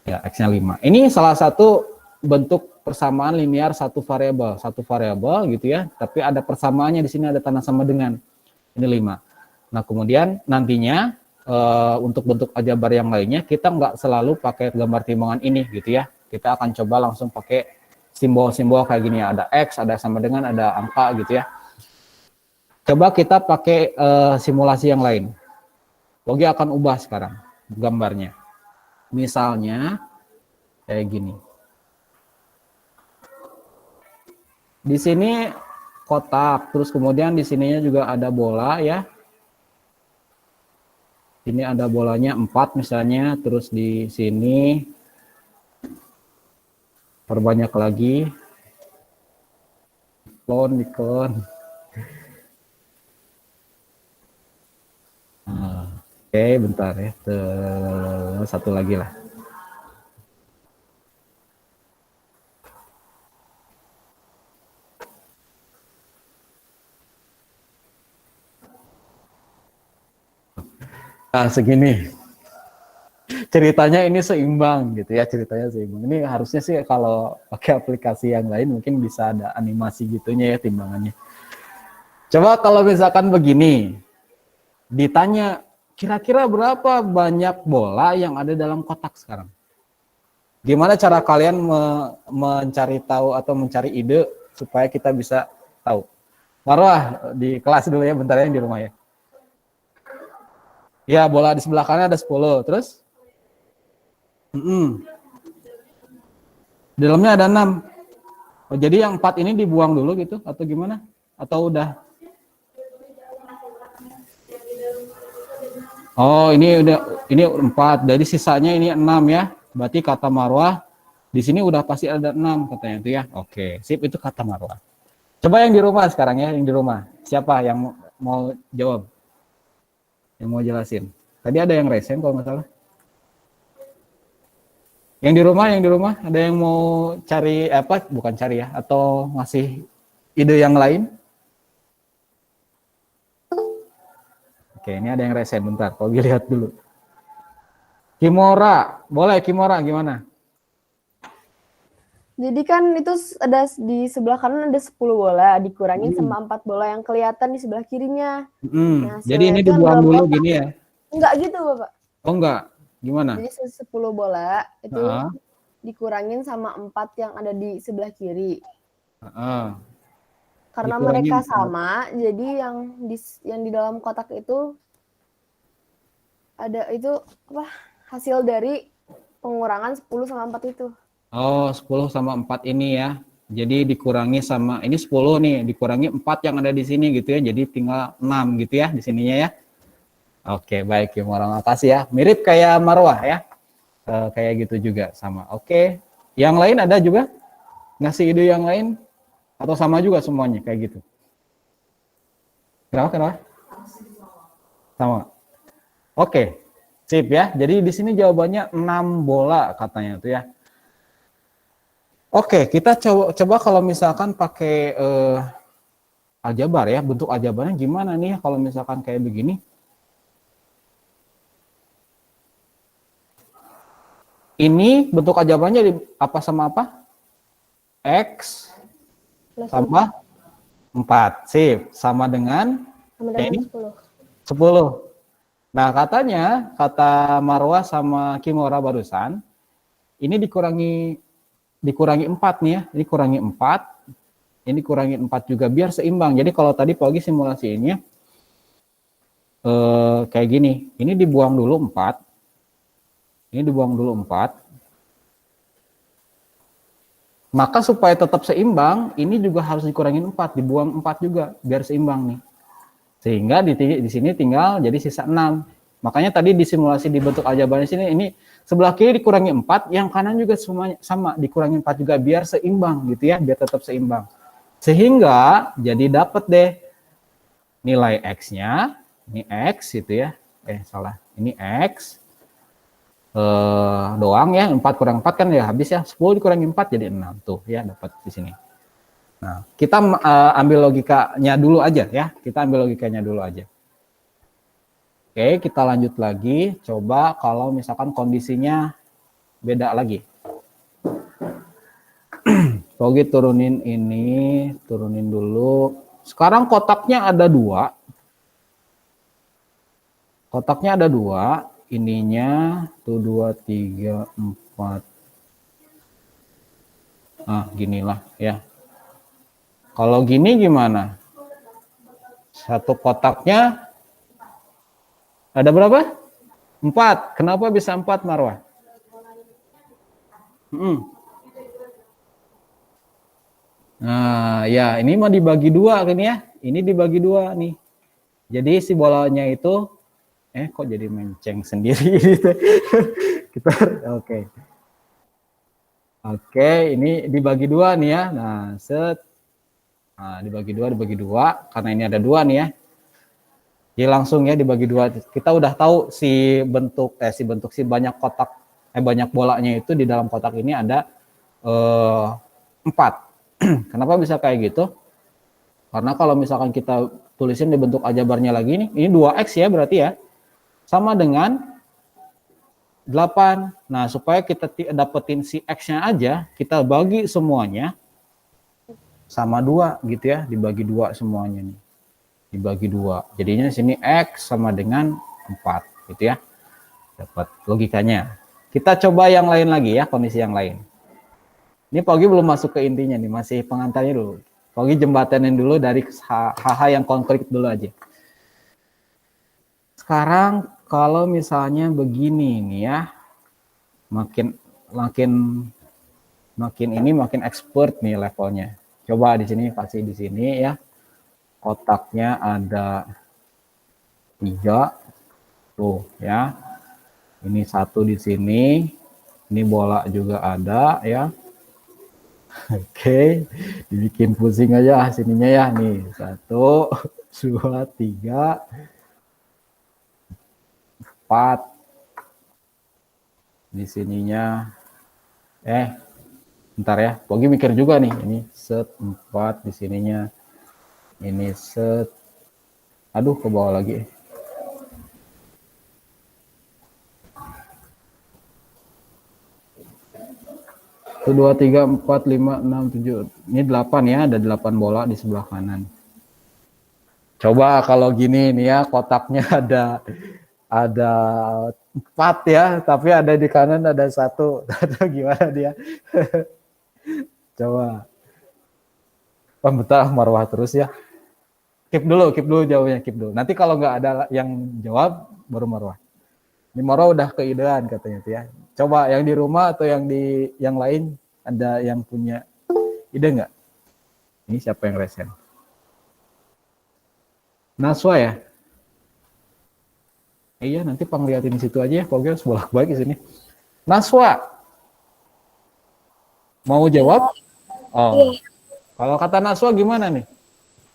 Ya, X-nya 5. Ini salah satu bentuk persamaan linear satu variabel gitu ya, tapi ada persamaannya di sini, ada tanda sama dengan. Ini 5. Nah, kemudian nantinya untuk bentuk aljabar yang lainnya kita nggak selalu pakai gambar timbangan ini gitu ya. Kita akan coba langsung pakai simbol-simbol kayak gini ya. Ada X, ada sama dengan, ada angka gitu ya. Coba kita pakai simulasi yang lain. Pogi akan ubah sekarang gambarnya. Misalnya kayak gini. Di sini kotak, terus kemudian di sininya juga ada bola ya. Ini ada bolanya 4 misalnya, terus di sini perbanyak lagi. Ikon. Oke, bentar ya. Satu lagi lah. Nah, segini. Ceritanya ini seimbang gitu ya, ceritanya seimbang. Ini harusnya sih kalau pakai aplikasi yang lain mungkin bisa ada animasi gitunya ya timbangannya. Coba kalau misalkan begini, ditanya kira-kira berapa banyak bola yang ada dalam kotak sekarang? Gimana cara kalian mencari tahu atau mencari ide supaya kita bisa tahu? Marwah di kelas dulu ya, bentar ya, di rumah ya. Ya, bola di sebelah kanan ada 10, terus? Di dalamnya ada 6. Oh, jadi yang 4 ini dibuang dulu gitu, atau gimana? Atau udah? Oh, ini 4, jadi sisanya ini 6 ya. Berarti kata Marwah, di sini udah pasti ada 6 katanya itu ya. Oke, sip, itu kata Marwah. Coba yang di rumah sekarang ya, yang di rumah. Siapa yang mau jawab? Yang mau jelasin. Tadi ada yang resen kalau nggak salah. Yang di rumah ada yang mau cari apa? Bukan cari ya, atau masih ide yang lain? Oke, ini ada yang resen, bentar. Kalau lihat dulu. Kimora, boleh Kimora gimana? Jadi kan itu ada di sebelah kanan ada 10 bola, dikurangin sama 4 bola yang kelihatan di sebelah kirinya. Nah, Jadi ini itu yang dibuang dalam dulu kotak. gini ya? Enggak gitu, Bapak. Oh enggak, gimana? Jadi 10 bola itu dikurangin sama 4 yang ada di sebelah kiri. Karena Dikurangin mereka 4. sama, jadi yang di dalam kotak itu ada itu apa? Hasil dari pengurangan 10 sama 4 itu. Oh, 10 sama 4 ini ya. Jadi dikurangi sama, ini 10 nih, dikurangi 4 yang ada di sini gitu ya. Jadi tinggal 6 gitu ya di sininya ya. Oke, baik ya, makasih ya. Mirip kayak Marwah ya. Kayak gitu juga sama. Oke. Yang lain ada juga? Ngasih ide yang lain? Atau sama juga semuanya kayak gitu? Kenapa? Sama. Oke. Sip ya. Jadi di sini jawabannya 6 bola katanya tuh ya. Oke, kita coba kalau misalkan pakai aljabar ya, bentuk aljabarnya gimana nih kalau misalkan kayak begini? Ini bentuk aljabarnya apa sama apa? X tambah 4, sip, sama dengan ini 10. Nah, katanya, kata Marwah sama Kimora barusan, ini dikurangi 4 nih ya, ini kurangi 4, ini kurangi 4 juga biar seimbang. Jadi kalau tadi pagi simulasinya kayak gini, ini dibuang dulu 4, ini dibuang dulu 4, maka supaya tetap seimbang, ini juga harus dikurangin 4, dibuang 4 juga biar seimbang nih. Sehingga di sini tinggal jadi sisa 6. Makanya tadi di simulasi di bentuk aljabar di sini, ini sebelah kiri dikurangi 4, yang kanan juga semuanya sama, dikurangi 4 juga biar seimbang gitu ya, biar tetap seimbang. Sehingga jadi dapat deh nilai X-nya, ini X gitu ya. Salah. Ini X doang ya, 4 kurang 4 kan ya habis ya, 10 dikurangi 4 jadi 6 tuh ya, dapat di sini. Nah, kita ambil logikanya dulu aja ya. Kita ambil logikanya dulu aja. Oke, kita lanjut lagi. Coba kalau misalkan kondisinya beda lagi. Pogi turunin ini, turunin dulu. Sekarang kotaknya ada 2. Kotaknya ada 2. Ininya tuh 2, 3, 4. Nah, ginilah ya. Kalau gini gimana? Satu kotaknya ada berapa? 4. Kenapa bisa 4, Marwah? Nah, ya ini mah dibagi 2 kan ya. Ini dibagi 2 nih. Jadi si bolanya itu kok jadi menceng sendiri gitu. Kita oke. Oke, ini dibagi 2 nih ya. Nah, set. Nah, dibagi 2 karena ini ada 2 nih ya. Jadi langsung ya dibagi 2. Kita udah tahu si banyak kotak banyak bolanya itu di dalam kotak ini ada 4. Kenapa bisa kayak gitu? Karena kalau misalkan kita tulisin di bentuk aljabarnya lagi nih, ini 2x ya berarti ya. Sama dengan 8. Nah, supaya kita dapetin si x-nya aja, kita bagi semuanya sama 2 gitu ya, dibagi 2 semuanya nih. Dibagi 2. Jadinya sini x sama dengan 4 gitu ya. Dapat logikanya. Kita coba yang lain lagi ya, kondisi yang lain. Ini Pogi belum masuk ke intinya nih, masih pengantarnya dulu. Pogi jembatanin dulu dari hal-hal yang konkret dulu aja. Sekarang kalau misalnya begini nih ya, makin expert nih levelnya. Coba di sini kasih di sini ya. Kotaknya ada 3 tuh ya. Ini 1 di sini. Ini bola juga ada ya. Oke, dibikin pusing aja sininya ya. Nih, 1, 2, 3, 4. Di sininya. Bentar ya. Pogi mikir juga nih. Ini set 4 di sininya. Ini set. Aduh, ke bawah lagi. 1, 2, 3, 4, 5, 6, 7. Ini 8 ya, ada 8 bola di sebelah kanan. Coba kalau gini nih ya, kotaknya ada 4 ya, tapi ada di kanan ada 1. Gimana dia? Coba. Betah Marwah terus ya. Keep dulu jawabnya, keep dulu. Nanti kalau nggak ada yang jawab, baru Marwah. Ini Marwah udah keidean katanya tuh ya. Coba yang di rumah atau yang di yang lain ada yang punya ide nggak? Ini siapa yang resen? Naswa ya? Iya, nanti penglihatin di situ aja ya. Pokoknya harus bolak-balik di sini. Naswa, mau jawab? Oh, Iya. Kalau kata Naswa gimana nih?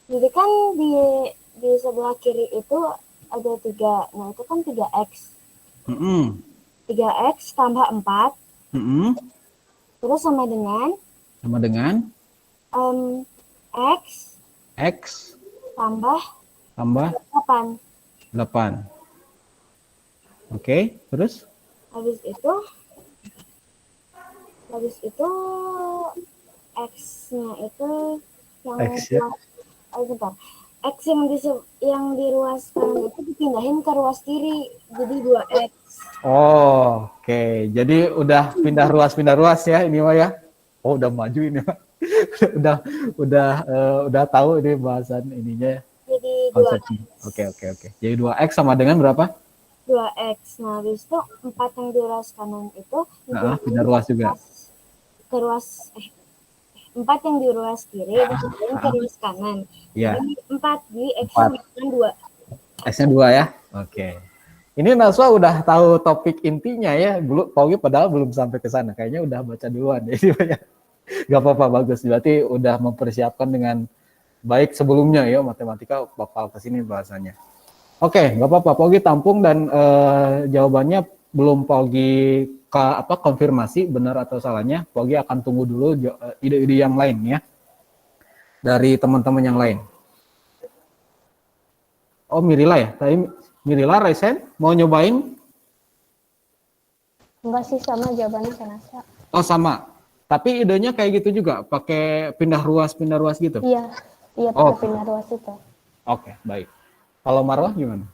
Jadi kan di sebelah kiri itu ada 3. Nah, itu kan 3x. 3x tambah 4. Terus sama dengan x tambah 8. 8. Oke, terus? Habis itu x-nya itu yang X ya? bentar. X yang di ruas kanan itu dipindahin ke ruas kiri, jadi 2x. Oh, oke. Jadi udah pindah ruas ya ini mah ya. Oh, udah maju ini mah. udah tahu ini bahasan ininya. Jadi Konsepnya. 2x. Oke. Jadi 2x sama dengan berapa? 2x. Nah, habis itu 4 yang di ruas kanan itu Pindah ruas juga. ke ruas 4 yang di ruas kiri dipindahin ke ruas kanan. Iya. Jadi 4 di x-nya 2. X-nya 2 ya. Oke. Ini Naswa udah tahu topik intinya ya. Paugi padahal belum sampai ke sana. Kayaknya udah baca duluan ya. Gak apa-apa, bagus. Berarti udah mempersiapkan dengan baik sebelumnya ya. Matematika bakal ke sini bahasanya. Oke, nggak apa-apa. Pogi tampung dan jawabannya belum Pogi konfirmasi benar atau salahnya. Pogi akan tunggu dulu ide-ide yang lain ya dari teman-teman yang lain. Oh, Mirila ya? Tadi Mirila, Raisen mau nyobain? Enggak sih, sama jawabannya saya rasa. Oh, sama. Tapi idenya kayak gitu juga, pakai pindah ruas gitu. Iya, iya Oh. pakai pindah ruas itu. Oke, baik. Kalau Marwah gimana?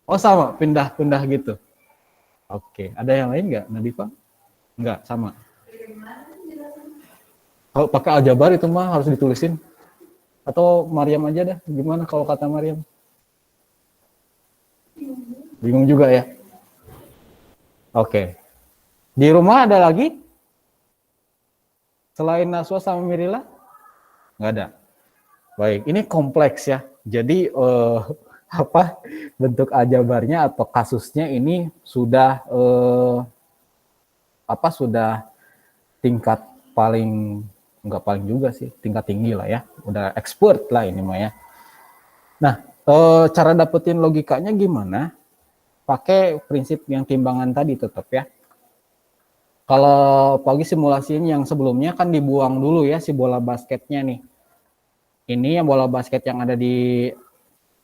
Oh sama, pindah-pindah gitu. Oke, ada yang lain nggak, Nadifa? Nggak, sama. Kalau pakai aljabar itu mah harus ditulisin. Atau Maryam aja deh, gimana kalau kata Maryam? Bingung juga ya? Oke. Di rumah ada lagi? Selain Naswa sama Mirila? Nggak ada. Baik, ini kompleks ya. Jadi apa bentuk aljabarnya atau kasusnya ini sudah sudah tingkat paling, enggak paling juga sih, tingkat tinggi lah ya, udah expert lah ini mah ya. Nah, cara dapetin logikanya gimana? Pakai prinsip yang timbangan tadi tetap ya. Kalau pagi simulasinya yang sebelumnya kan dibuang dulu ya si bola basketnya nih. Ini yang bola basket yang ada di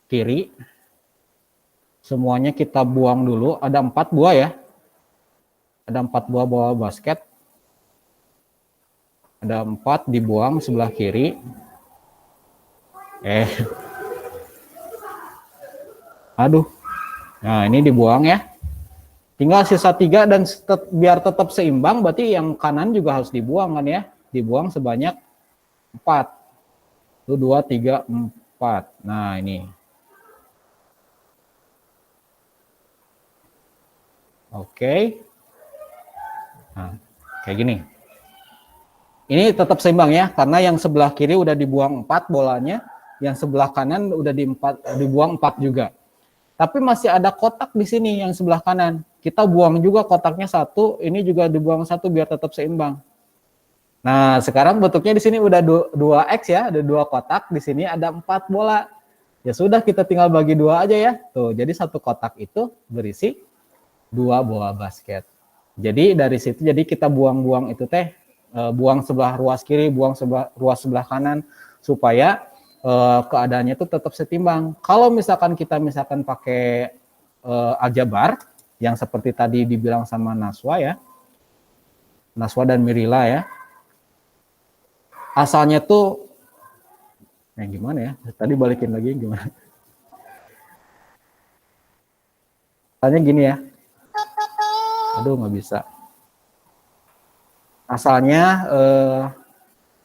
kiri, semuanya kita buang dulu. Ada 4 buah ya. Ada 4 buah bola basket. Ada 4 dibuang sebelah kiri. Aduh. Nah ini dibuang ya. Tinggal sisa 3 dan biar tetap seimbang berarti yang kanan juga harus dibuang kan ya. Dibuang sebanyak 4. 1, 2, 3, 4. Nah ini. Oke. Nah, kayak gini. Ini tetap seimbang ya, karena yang sebelah kiri udah dibuang 4 bolanya, yang sebelah kanan udah dibuang 4 juga. Tapi masih ada kotak di sini yang sebelah kanan. Kita buang juga kotaknya 1, ini juga dibuang 1 biar tetap seimbang. Nah, sekarang bentuknya di sini udah 2x ya, ada 2 kotak, di sini ada 4 bola. Ya sudah, kita tinggal bagi 2 aja ya. Tuh, jadi 1 kotak itu berisi 2 bola basket. Jadi dari situ jadi kita buang-buang itu teh, buang sebelah ruas kiri, buang ruas sebelah kanan supaya keadaannya itu tetap setimbang. Kalau misalkan kita pakai aljabar yang seperti tadi dibilang sama Naswa ya, Naswa dan Mirila ya, asalnya tuh gimana ya? Tadi balikin lagi gimana? Asalnya gini ya. Aduh, nggak bisa. Asalnya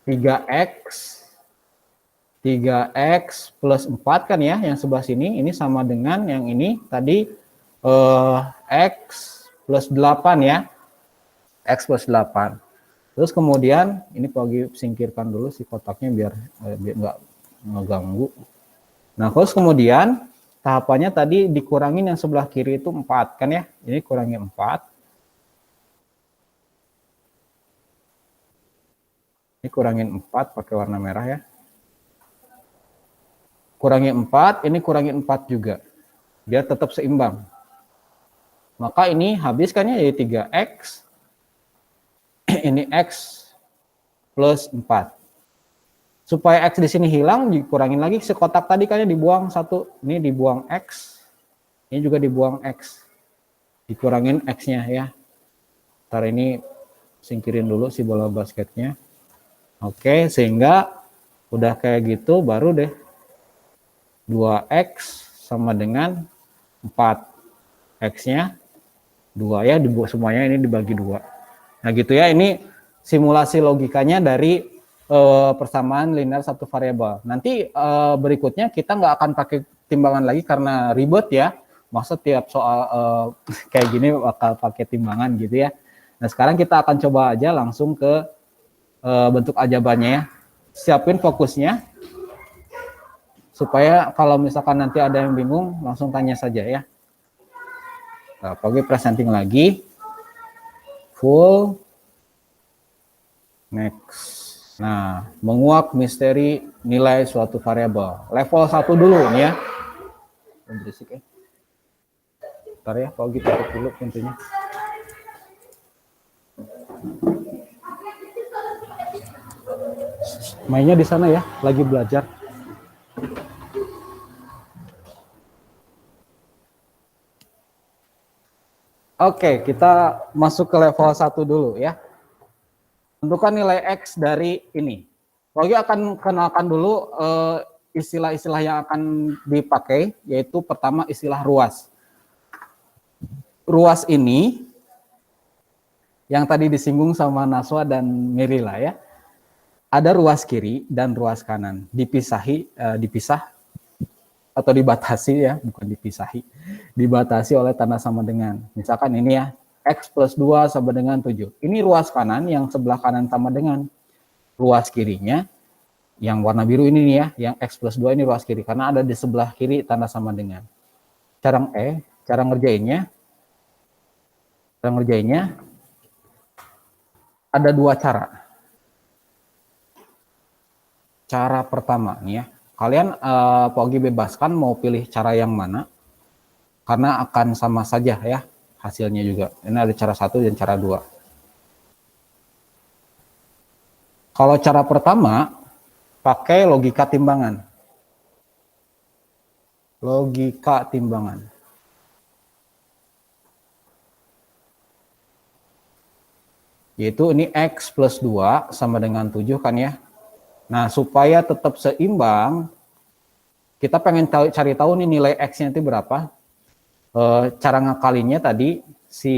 3x plus 4 kan ya, yang sebelah sini ini sama dengan yang ini tadi x plus 8 ya. X plus 8. Terus kemudian ini pagi singkirkan dulu si kotaknya biar nggak ngeganggu. Nah, terus kemudian tahapannya tadi dikurangin yang sebelah kiri itu 4 kan ya. Ini kurangi 4. Ini kurangin 4 pakai warna merah ya. Kurangi 4, ini kurangi 4 juga. Biar tetap seimbang. Maka ini habiskannya jadi 3x. Ini x plus 4. Supaya x di sini hilang, dikurangin lagi sekotak tadi kan dibuang 1. Ini dibuang x. Ini juga dibuang x. Dikurangin x-nya ya. Ntar ini singkirin dulu si bola basketnya. Oke, sehingga udah kayak gitu baru deh 2x sama dengan 4. X-nya 2 ya, semuanya ini dibagi 2. Nah gitu ya, ini simulasi logikanya dari persamaan linear satu variabel. Nanti berikutnya kita nggak akan pakai timbangan lagi karena ribet ya. Masa tiap soal kayak gini bakal pakai timbangan gitu ya. Nah sekarang kita akan coba aja langsung ke bentuk aljabarnya ya. Siapin fokusnya supaya kalau misalkan nanti ada yang bingung langsung tanya saja ya. Nah, Pagi presenting lagi. Full. Next. Nah, menguak misteri nilai suatu variabel. Level 1 dulu nih ya. Berisik ya. Bentar ya, Pagi tutup dulu pintunya. Mainnya di sana ya, lagi belajar. Oke, kita masuk ke level 1 dulu ya. Tentukan nilai X dari ini. Lagi akan kenalkan dulu istilah-istilah yang akan dipakai, yaitu pertama istilah ruas. Ruas ini yang tadi disinggung sama Naswa dan Mirila ya. Ada ruas kiri dan ruas kanan. Dipisah atau dibatasi ya, bukan dipisahi. Dibatasi oleh tanda sama dengan. Misalkan ini ya, X plus 2 sama dengan 7. Ini ruas kanan yang sebelah kanan sama dengan ruas kirinya. Yang warna biru ini nih ya, yang X plus 2 ini ruas kiri. Karena ada di sebelah kiri tanda sama dengan. Cara ngerjainnya ada dua cara. Cara pertama nih ya, kalian Pogi bebaskan mau pilih cara yang mana, karena akan sama saja ya hasilnya juga. Ini ada cara 1 dan cara 2. Kalau cara pertama, pakai logika timbangan. Logika timbangan. Yaitu ini X plus 2 sama dengan 7 kan ya. Nah, supaya tetap seimbang, kita pengen cari tahu nih nilai X-nya itu berapa. Cara ngakalinnya tadi, si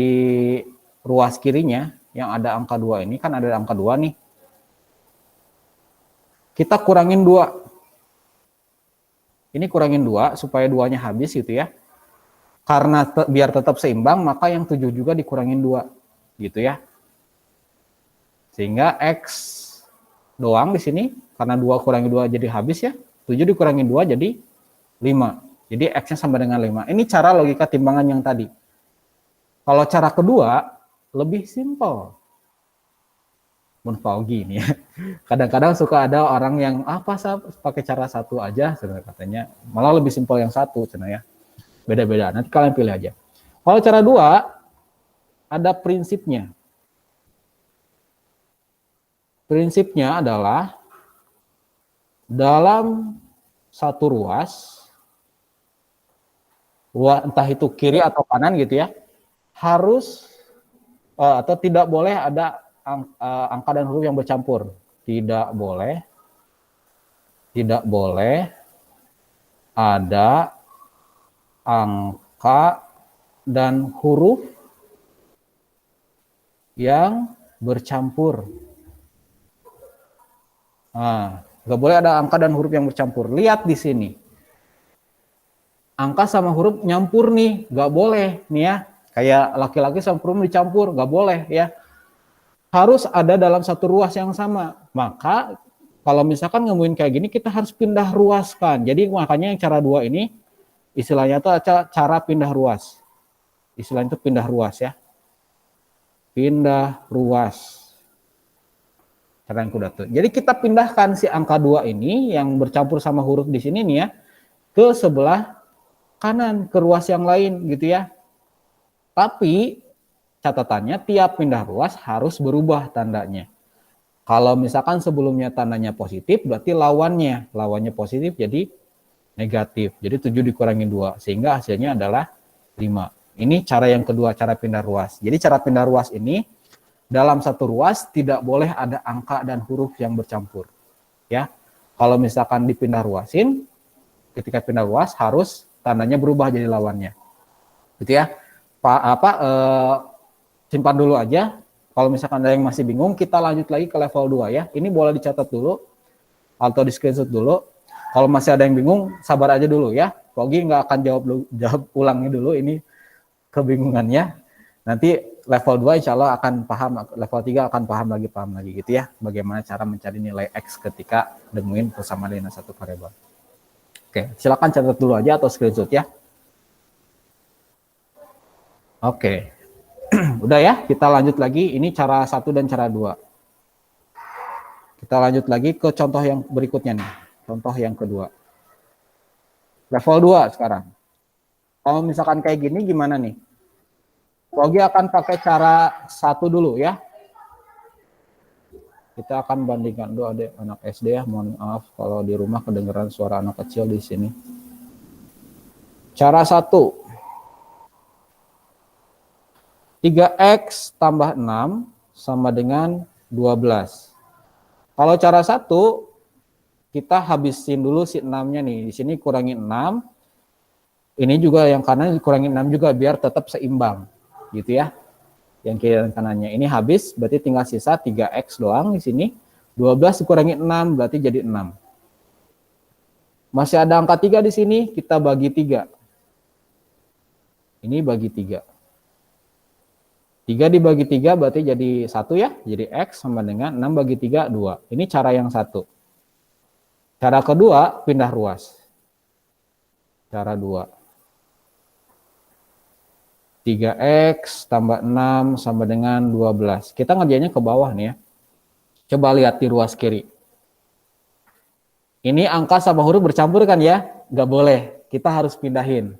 ruas kirinya yang ada angka 2 ini, kan ada angka 2 nih. Kita kurangin 2. Ini kurangin 2 supaya 2-nya habis gitu ya. Karena biar tetap seimbang, maka yang 7 juga dikurangin 2. Gitu ya. Sehingga X doang di sini, karena 2 kurangi 2 jadi habis ya, 7 dikurangi 2 jadi 5. Jadi X-nya sama dengan 5. Ini cara logika timbangan yang tadi. Kalau cara kedua, lebih simpel. Pogi ini ya. Kadang-kadang suka ada orang yang, pakai cara 1 aja, katanya. Malah lebih simpel yang 1, ya. Beda-beda, nanti kalian pilih aja. Kalau cara 2, ada prinsipnya. Prinsipnya adalah dalam satu ruas, entah itu kiri atau kanan gitu ya, harus atau tidak boleh ada angka dan huruf yang bercampur. Tidak boleh ada angka dan huruf yang bercampur. Nggak boleh ada angka dan huruf yang bercampur. Lihat di sini. Angka sama huruf nyampur nih, nggak boleh nih ya. Kayak laki-laki sama perempuan dicampur, nggak boleh ya. Harus ada dalam satu ruas yang sama. Maka kalau misalkan nemuin kayak gini, kita harus pindah ruas kan. Jadi makanya yang cara 2 ini, istilahnya itu cara pindah ruas. Istilahnya itu pindah ruas ya. Pindah ruas. Jadi kita pindahkan si angka 2 ini yang bercampur sama huruf di sini nih ya ke sebelah kanan, ke ruas yang lain gitu ya. Tapi catatannya tiap pindah ruas harus berubah tandanya. Kalau misalkan sebelumnya tandanya positif, berarti lawannya positif jadi negatif. Jadi 7 dikurangi 2 sehingga hasilnya adalah 5. Ini cara yang kedua, cara pindah ruas. Jadi cara pindah ruas ini dalam satu ruas tidak boleh ada angka dan huruf yang bercampur. Ya, kalau misalkan dipindah ruasin, ketika pindah ruas harus tandanya berubah jadi lawannya. Gitu ya. Simpan dulu aja. Kalau misalkan ada yang masih bingung, kita lanjut lagi ke level 2 ya. Ini boleh dicatat dulu atau di screenshot dulu. Kalau masih ada yang bingung, sabar aja dulu ya. Pogi nggak akan jawab ulangnya dulu ini kebingungannya. Nanti level 2 insya Allah akan paham, level 3 akan paham lagi gitu ya, bagaimana cara mencari nilai X ketika nemuin persamaan dengan satu variabel. Oke, silakan catat dulu aja atau screenshot ya. Oke, udah ya, kita lanjut lagi, ini cara 1 dan cara 2. Kita lanjut lagi ke contoh yang berikutnya nih, contoh yang kedua. Level 2 sekarang. Kalau misalkan kayak gini gimana nih? Pogi akan pakai cara 1 dulu ya. Kita akan bandingkan dulu, ada anak SD ya, mohon maaf kalau di rumah kedengeran suara anak kecil di sini. Cara 1. 3x tambah 6 sama dengan 12. Kalau cara satu, kita habisin dulu si 6-nya nih. Di sini kurangi 6. Ini juga yang kanan dikurangi 6 juga biar tetap seimbang. Gitu ya. Yang kiri dan kanannya. Ini habis, berarti tinggal sisa 3X doang di sini. 12 dikurangi 6, berarti jadi 6. Masih ada angka 3 di sini, kita bagi 3. Ini bagi 3. 3 dibagi 3 berarti jadi 1 ya. Jadi X sama dengan 6 bagi 3, 2. Ini cara yang satu. Cara kedua, pindah ruas. Cara 2. 3X tambah 6 sama dengan 12. Kita ngerjainnya ke bawah nih ya. Coba lihat di ruas kiri. Ini angka sama huruf bercampur kan ya? Nggak boleh. Kita harus pindahin.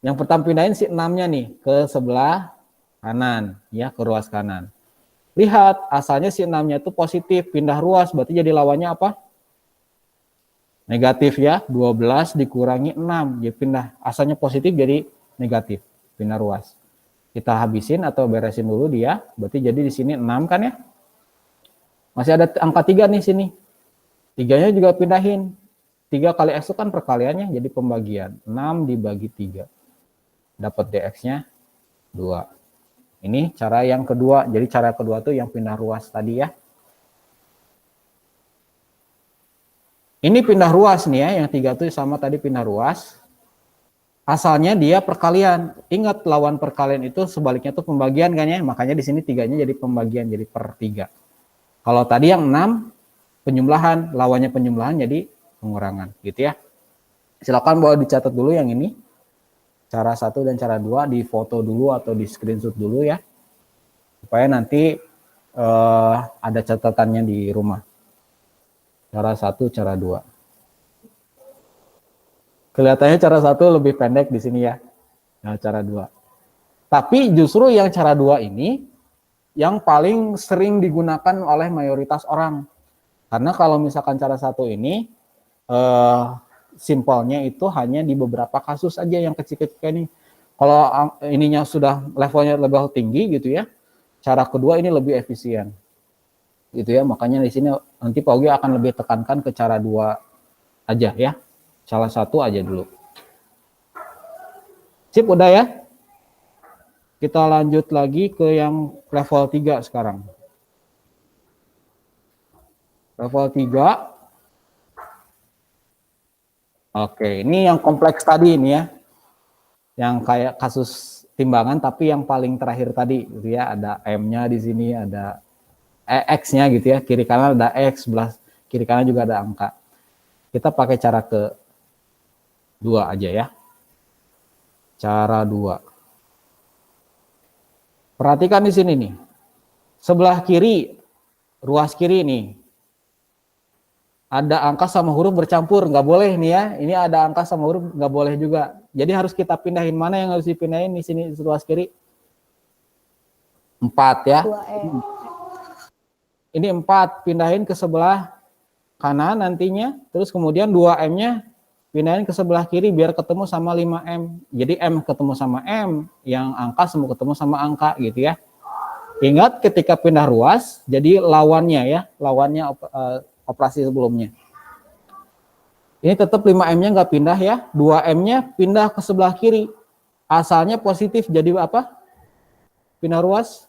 Yang pertama pindahin si 6-nya nih ke sebelah kanan. Ya, ke ruas kanan. Lihat, asalnya si 6-nya itu positif. Pindah ruas, berarti jadi lawannya apa? Negatif ya. 12 dikurangi 6. Jadi pindah. Asalnya positif jadi negatif. Pindah ruas. Kita habisin atau beresin dulu dia. Berarti jadi di sini 6 kan ya? Masih ada angka 3 nih sini. 3-nya juga pindahin. 3 kali X itu kan perkaliannya jadi pembagian. 6 dibagi 3. Dapat DX-nya 2. Ini cara yang kedua. Jadi cara kedua tuh yang pindah ruas tadi ya. Ini pindah ruas nih ya. Yang 3 tuh sama tadi pindah ruas. Asalnya dia perkalian. Ingat lawan perkalian itu sebaliknya tuh pembagian kan ya. Makanya di sini 3-nya jadi pembagian, jadi per 3. Kalau tadi yang 6 penyumlahan, lawannya penyumlahan jadi pengurangan gitu ya. Silakan bawa dicatat dulu yang ini. Cara 1 dan cara 2 di foto dulu atau di screenshot dulu ya. Supaya nanti ada catatannya di rumah. Cara 1, cara 2. Kelihatannya cara 1 lebih pendek di sini ya. Nah, cara 2. Tapi justru yang cara 2 ini yang paling sering digunakan oleh mayoritas orang. Karena kalau misalkan cara 1 ini simpelnya itu hanya di beberapa kasus aja yang kecil-kecil ini. Kalau ininya sudah levelnya lebih tinggi gitu ya. Cara kedua ini lebih efisien. Gitu ya, makanya di sini nanti Pak Ugi akan lebih tekankan ke cara 2 aja ya. Salah 1 aja dulu. Sip, udah ya. Kita lanjut lagi ke yang level 3 sekarang. Level 3. Oke, ini yang kompleks tadi ini ya. Yang kayak kasus timbangan tapi yang paling terakhir tadi gitu ya. Ada M-nya di sini, ada X-nya gitu ya. Kiri kanan ada X, sebelah kiri kanan juga ada angka. Kita pakai cara ke 2 aja ya. Cara 2. Perhatikan di sini nih. Sebelah kiri, ruas kiri nih. Ada angka sama huruf bercampur, nggak boleh nih ya. Ini ada angka sama huruf, nggak boleh juga. Jadi harus kita pindahin. Mana yang harus dipindahin di sini di ruas kiri? 4 ya. 2M. Ini 4, pindahin ke sebelah kanan nantinya. Terus kemudian 2M-nya pindahin ke sebelah kiri biar ketemu sama 5M. Jadi M ketemu sama M, yang angka semua ketemu sama angka gitu ya. Ingat ketika pindah ruas, jadi lawannya ya, lawannya operasi sebelumnya. Ini tetap 5M-nya nggak pindah ya, 2M-nya pindah ke sebelah kiri. Asalnya positif, jadi apa? Pindah ruas?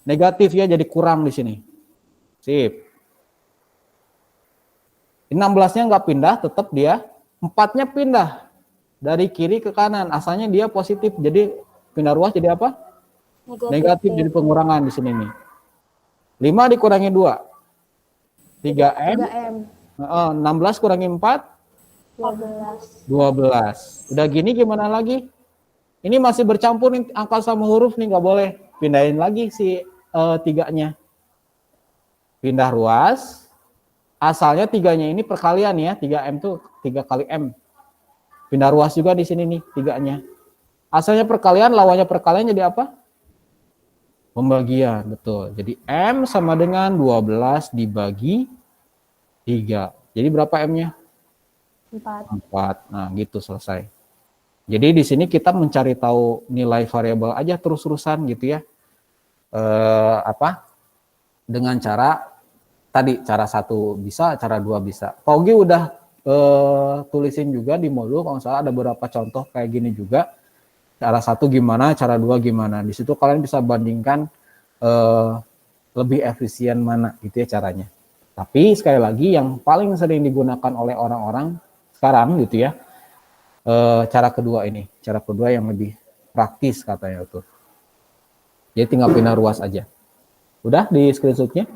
Negatif ya, jadi kurang di sini. Sip. 16-nya nggak pindah, tetap dia. 4-nya pindah dari kiri ke kanan. Asalnya dia positif, jadi pindah ruas jadi apa? Negatif, jadi pengurangan di sini nih. 5 dikurangi 2. 3M. 3M. 16 kurangi 4. 12. 12. Udah gini gimana lagi? Ini masih bercampur nih, angka sama huruf nih, nggak boleh. Pindahin lagi si 3-nya. Pindah ruas. Asalnya 3-nya ini perkalian ya, 3M tuh 3 kali M. Pindah ruas juga di sini nih, 3-nya. Asalnya perkalian, lawannya perkalian jadi apa? Pembagian, betul. Jadi M sama dengan 12 dibagi 3. Jadi berapa M-nya? 4. 4. Nah, gitu selesai. Jadi di sini kita mencari tahu nilai variabel aja terus-terusan gitu ya. dengan cara tadi, cara 1 bisa, cara 2 bisa. Pogi udah tulisin juga di modul, kalau nggak salah ada beberapa contoh kayak gini juga. Cara 1 gimana, cara 2 gimana. Di situ kalian bisa bandingkan lebih efisien mana gitu ya caranya. Tapi sekali lagi yang paling sering digunakan oleh orang-orang sekarang gitu ya, cara kedua ini, cara kedua yang lebih praktis katanya tuh. Jadi tinggal pindah ruas aja. Udah di screenshotnya?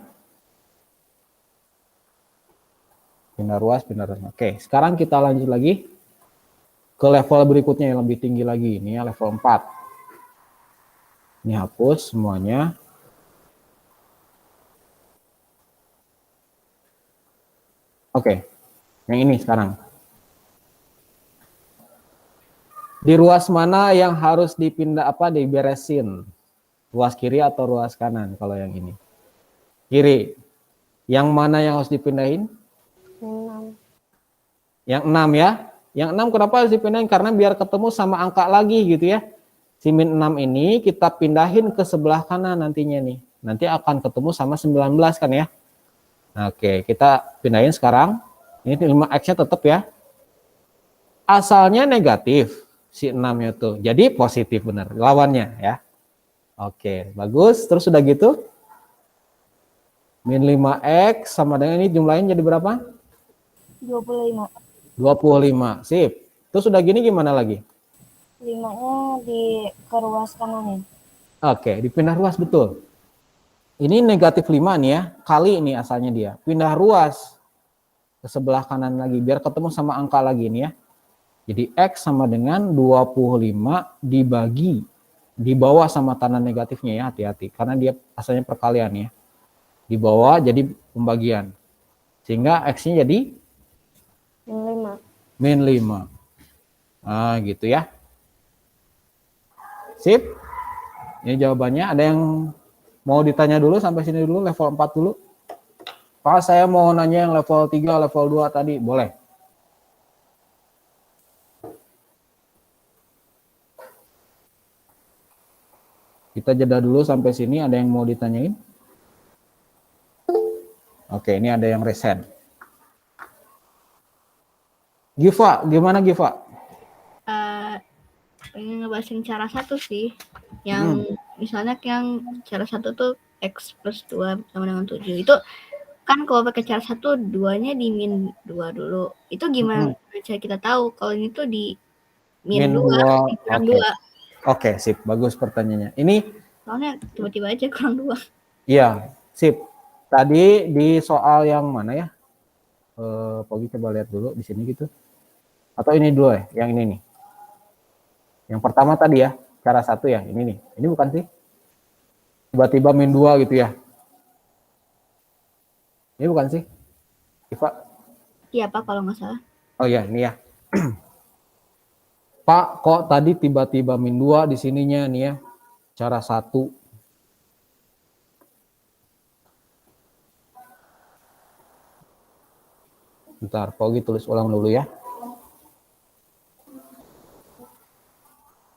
Pindah ruas, pindah ruas. Oke, sekarang kita lanjut lagi ke level berikutnya yang lebih tinggi lagi. Ini ya level 4. Ini hapus semuanya. Oke, yang ini sekarang. Di ruas mana yang harus dipindah diberesin? Ruas kiri atau ruas kanan kalau yang ini? Kiri. Yang mana yang harus dipindahin? 6. Yang 6 ya. Yang 6 kenapa harus dipindahin? Karena biar ketemu sama angka lagi gitu ya. Si min 6 ini kita pindahin ke sebelah kanan nantinya nih. Nanti akan ketemu sama 19 kan ya. Oke, kita pindahin sekarang. Ini 5x-nya tetap ya. Asalnya negatif si 6-nya tuh. Jadi positif benar lawannya ya. Oke, bagus. Terus udah gitu min 5x sama dengan ini jumlahnya jadi berapa? 25. 25. Sip. Terus udah gini gimana lagi? 5-nya di ke ruas kanan ya. Oke, dipindah ruas betul. Ini negatif 5 nih ya, kali ini asalnya dia. Pindah ruas ke sebelah kanan lagi, biar ketemu sama angka lagi nih ya. Jadi X sama dengan 25 dibagi, di bawah sama tanda negatifnya ya, hati-hati. Karena dia asalnya perkalian ya. Di bawah jadi pembagian. Sehingga X-nya jadi? Min 5. Nah gitu ya. Sip. Ini jawabannya. Ada yang mau ditanya dulu sampai sini dulu, level 4 dulu? Pak, saya mau nanya yang level 3, level 2 tadi, boleh? Kita jeda dulu sampai sini, ada yang mau ditanyain? Oke, ini ada yang resen. Giva, gimana Giva? Pengen ngebahasin cara 1 sih. Yang misalnya yang cara 1 tuh X plus 2 sama dengan 7. Itu kan kalau pakai cara 1, 2-nya di min 2 dulu. Itu gimana cara kita tahu kalau ini tuh di min 2, kurang 2? Oke, sip. Bagus pertanyaannya. Ini Soalnya tiba-tiba aja kurang 2. iya, sip. Tadi di soal yang mana ya? Pogi coba lihat dulu di sini gitu. Atau ini dulu ya, yang ini nih. Yang pertama tadi ya, cara 1 ya, ini nih. Ini bukan sih? Tiba-tiba min 2 gitu ya. Ini bukan sih? Iva? Iya Pak, kalau nggak salah. Oh iya, ini ya. Pak, kok tadi tiba-tiba min 2 di sininya nih ya. Cara 1. Bentar, Pogi tulis ulang dulu ya.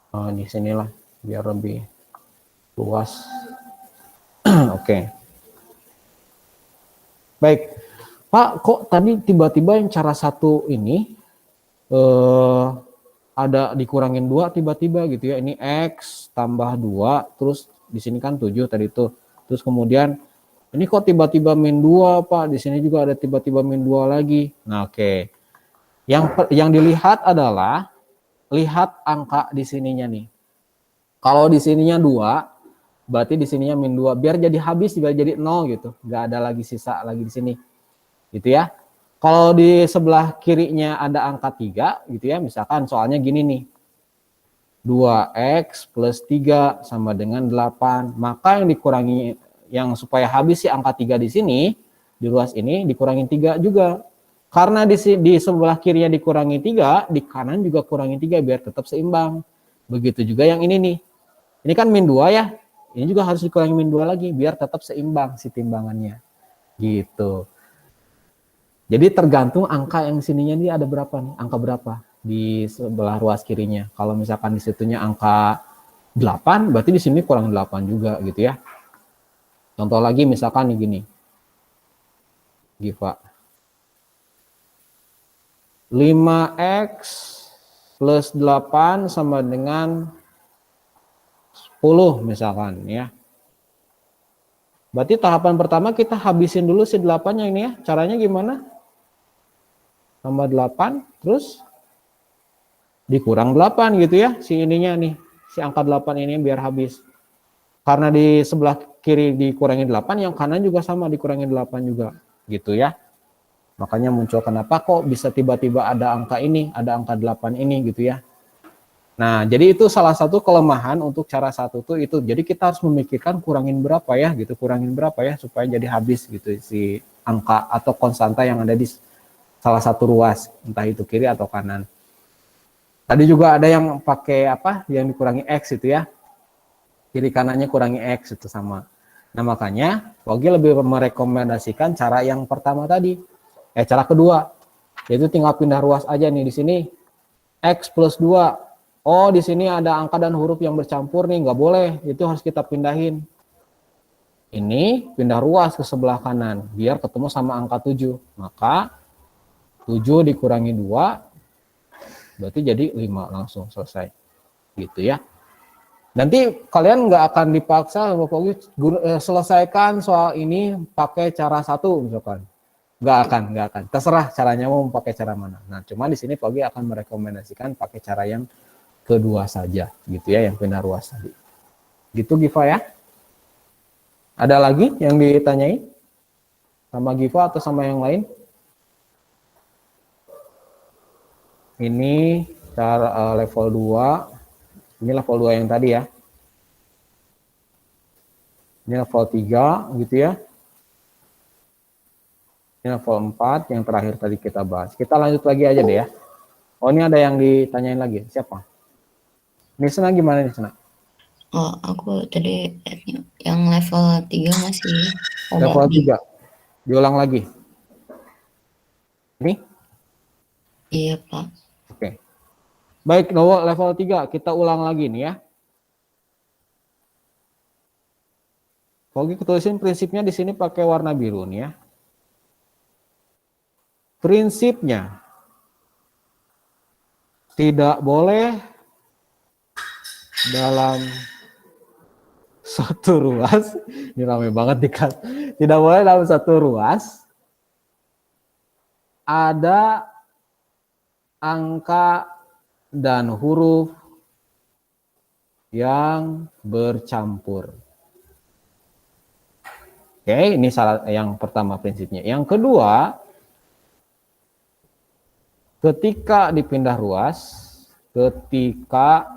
Oh, di sinilah biar lebih luas. Oke. Baik. Pak, kok tadi tiba-tiba yang cara 1 ini ada dikurangin 2 tiba-tiba gitu ya. Ini X tambah 2, terus di sini kan 7 tadi tuh. Terus kemudian ini kok tiba-tiba min 2, Pak? Di sini juga ada tiba-tiba min 2 lagi. Nah, oke. Yang dilihat adalah lihat angka di sininya nih. Kalau di sininya 2, berarti di sininya min 2. Biar jadi habis, biar jadi 0 gitu. Nggak ada lagi sisa lagi di sini. Gitu ya. Kalau di sebelah kirinya ada angka 3 gitu ya. Misalkan soalnya gini nih. 2x plus 3 sama dengan 8. Maka yang dikurangi, yang supaya habis si angka 3 di sini, di ruas ini dikurangin 3 juga. Karena di sebelah kirinya dikurangi 3, di kanan juga kurangi 3 biar tetap seimbang. Begitu juga yang ini nih. Ini kan min 2 ya. Ini juga harus dikurangi min 2 lagi biar tetap seimbang si timbangannya. Gitu. Jadi tergantung angka yang sininya ini ada berapa nih? Angka berapa di sebelah ruas kirinya. Kalau misalkan di situnya angka 8, berarti di sini kurang 8 juga gitu ya. Contoh lagi misalkan nih gini. Giva. 5x plus 8 sama dengan 10 misalkan ya. Berarti tahapan pertama kita habisin dulu si 8-nya ini ya. Caranya gimana? Tambah 8 terus dikurang 8 gitu ya. Si ininya nih, si angka 8 ini biar habis. Karena di sebelah kiri dikurangi 8, yang kanan juga sama dikurangi 8 juga gitu ya. Makanya muncul kenapa kok bisa tiba-tiba ada angka ini, ada angka 8 ini gitu ya. Nah, jadi itu salah satu kelemahan untuk cara satu tuh itu. Jadi kita harus memikirkan kurangin berapa ya gitu, kurangin berapa ya supaya jadi habis gitu si angka atau konstanta yang ada di salah satu ruas, entah itu kiri atau kanan. Tadi juga ada yang pakai apa? Yang dikurangi X itu ya. Kiri kanannya kurangi X itu sama. Nah, makanya Pogi lebih merekomendasikan cara yang pertama tadi. Cara kedua. Yaitu tinggal pindah ruas aja nih di sini. X plus 2. Oh, di sini ada angka dan huruf yang bercampur nih, nggak boleh. Itu harus kita pindahin. Ini pindah ruas ke sebelah kanan, biar ketemu sama angka 7. Maka 7 dikurangi 2, berarti jadi 5 langsung selesai. Gitu ya. Nanti kalian nggak akan dipaksa, selesaikan soal ini pakai cara satu misalkan. Nggak akan. Terserah caranya mau pakai cara mana. Nah, cuma di sini Pogi akan merekomendasikan pakai cara yang kedua saja gitu ya, yang pindah ruas tadi. Gitu Giva ya. Ada lagi yang ditanyai sama Giva atau sama yang lain? Ini cara level 2. Ini level 2 yang tadi ya. Ini level 3 gitu ya. Ini level 4 yang terakhir tadi kita bahas. Kita lanjut lagi aja deh ya. Oh, ini ada yang ditanyain lagi. Siapa? Nisna gimana Nisna? Oh, aku tadi yang level 3 masih Level 3. Diulang lagi. Ini? Iya, Pak. Oke. Baik, level 3 kita ulang lagi nih ya. Pogi ketulisin prinsipnya di sini pakai warna biru nih ya. Prinsipnya tidak boleh dalam satu ruas, ini ramai banget nih. Tidak boleh dalam satu ruas ada angka dan huruf yang bercampur. Oke, ini salah yang pertama prinsipnya. Yang kedua, ketika dipindah ruas, ketika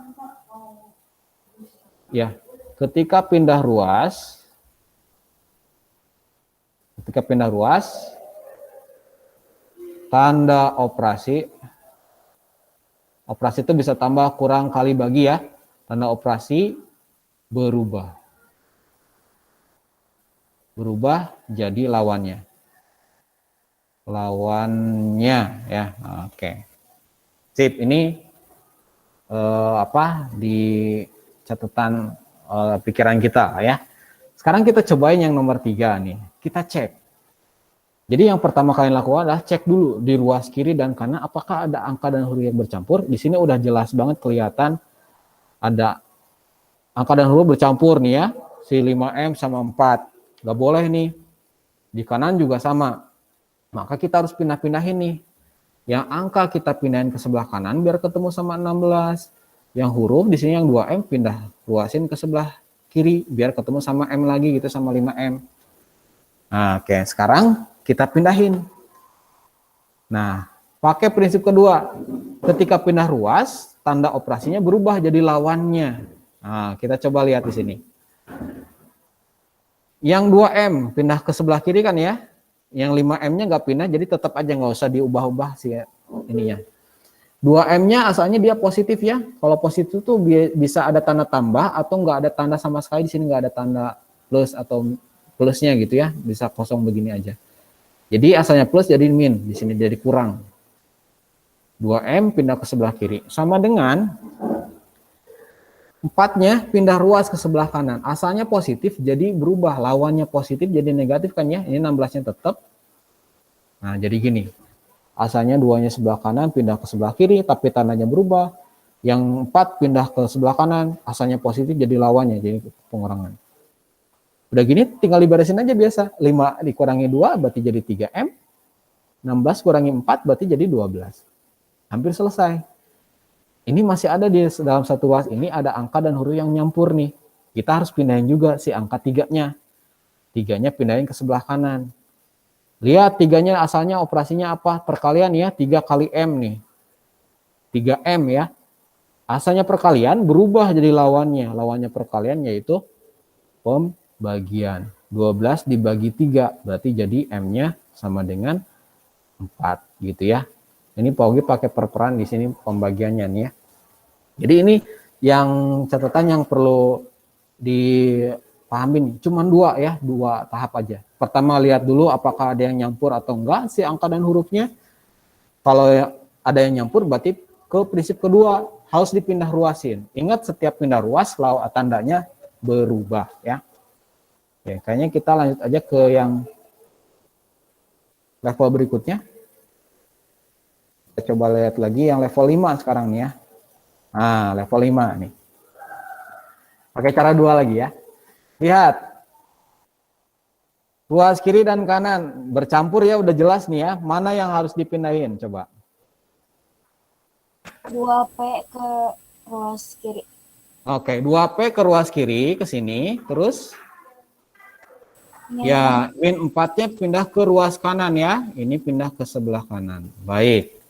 pindah ruas, tanda operasi itu bisa tambah kurang kali bagi ya, tanda operasi berubah jadi lawannya ya. Oke. Sip, ini di catatan pikiran kita ya. Sekarang kita cobain yang nomor 3 nih. Kita cek. Jadi yang pertama kalian lakukan adalah cek dulu di ruas kiri dan kanan apakah ada angka dan huruf yang bercampur. Di sini udah jelas banget kelihatan ada angka dan huruf bercampur nih ya. Si 5M sama 4. Nggak boleh nih. Di kanan juga sama. Maka kita harus pindah-pindahin nih. Yang angka kita pindahin ke sebelah kanan biar ketemu sama 16. Yang huruf di sini yang 2M pindah ruasin ke sebelah kiri biar ketemu sama M lagi gitu, sama 5M. Nah, oke, sekarang kita pindahin. Nah, pakai prinsip kedua. Ketika pindah ruas, tanda operasinya berubah jadi lawannya. Nah, kita coba lihat di sini. Yang 2M pindah ke sebelah kiri kan ya. Yang 5M-nya nggak pindah, jadi tetap aja nggak usah diubah-ubah sih ya, ininya. 2M-nya asalnya dia positif ya. Kalau positif tuh bisa ada tanda tambah atau nggak ada tanda sama sekali. Di sini nggak ada tanda plus atau plusnya gitu ya. Bisa kosong begini aja. Jadi asalnya plus jadi min. Di sini jadi kurang. 2M pindah ke sebelah kiri. Sama dengan 4-nya pindah ruas ke sebelah kanan. Asalnya positif jadi berubah, lawannya positif jadi negatif kan ya. Ini 16-nya tetap. Nah, jadi gini. Asalnya 2-nya sebelah kanan pindah ke sebelah kiri tapi tandanya berubah. Yang 4 pindah ke sebelah kanan, asalnya positif jadi lawannya, jadi pengurangan. Udah gini tinggal diberesin aja biasa. 5 dikurangi 2 berarti jadi 3M. 16 kurangi 4 berarti jadi 12. Hampir selesai. Ini masih ada di dalam satu ruas ini ada angka dan huruf yang nyampur nih. Kita harus pindahin juga si angka 3-nya. 3-nya pindahin ke sebelah kanan. Lihat 3-nya asalnya operasinya apa? Perkalian ya, 3 kali M nih. 3M ya. Asalnya perkalian berubah jadi lawannya. Lawannya perkalian yaitu pembagian. 12 dibagi 3 berarti jadi M-nya sama dengan 4 gitu ya. Ini Pak Ogi pakai perperan di sini pembagiannya nih ya. Jadi ini yang catatan yang perlu dipahami nih. Cuman 2 ya, 2 tahap aja. Pertama lihat dulu apakah ada yang nyampur atau enggak si angka dan hurufnya. Kalau ada yang nyampur berarti ke prinsip kedua harus dipindah ruasin. Ingat setiap pindah ruas tandanya berubah ya. Oke, kayaknya kita lanjut aja ke yang level berikutnya. Kita coba lihat lagi yang level 5 sekarang nih ya. Nah, level 5 nih. Pakai cara 2 lagi ya. Lihat. Ruas kiri dan kanan bercampur ya, udah jelas nih ya. Mana yang harus dipindahin? Coba. 2P ke ruas kiri. Oke, 2P ke ruas kiri, ke sini. Terus? Ya, min 4-nya pindah ke ruas kanan ya. Ini pindah ke sebelah kanan. Baik.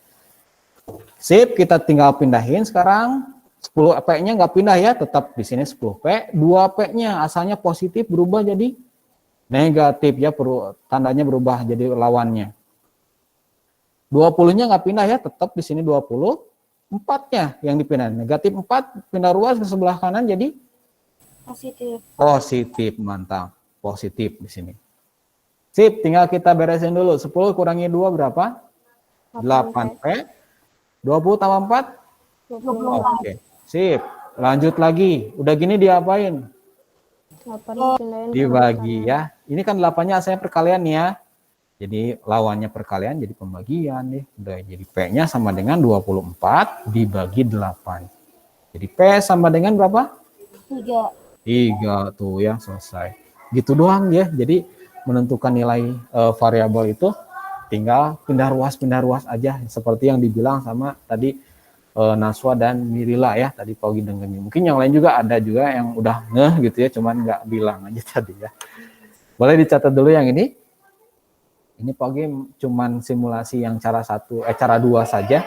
Sip, kita tinggal pindahin sekarang. 10P-nya nggak pindah ya, tetap di sini 10P. 2P-nya asalnya positif berubah jadi negatif ya, tandanya berubah jadi lawannya. 20-nya nggak pindah ya, tetap di sini 20. 4-nya yang dipindah, negatif 4 pindah ruas ke sebelah kanan jadi Positif. positif, mantap. Positif di sini. Sip, tinggal kita beresin dulu. 10 kurangi 2 berapa? 8P. 20 tambah 4? 24. Oke, sip. Lanjut lagi. Udah gini diapain? 8 pindahin ke Dibagi kanan. ya. Ini kan 8-nya asalnya perkalian ya. Jadi lawannya perkalian jadi pembagian nih. Udah jadi P-nya sama dengan 24 dibagi 8. Jadi P sama dengan berapa? 3. 3 tuh ya, selesai. Gitu doang ya. Jadi menentukan nilai variabel itu tinggal pindah ruas aja seperti yang dibilang sama tadi Naswa dan Mirila ya, tadi Pak Ogi dengerin. Mungkin yang lain juga ada juga yang udah ngeh gitu ya, cuman nggak bilang aja tadi ya. Boleh dicatat dulu yang ini. Ini Pak Ogi cuman simulasi yang cara 2 saja.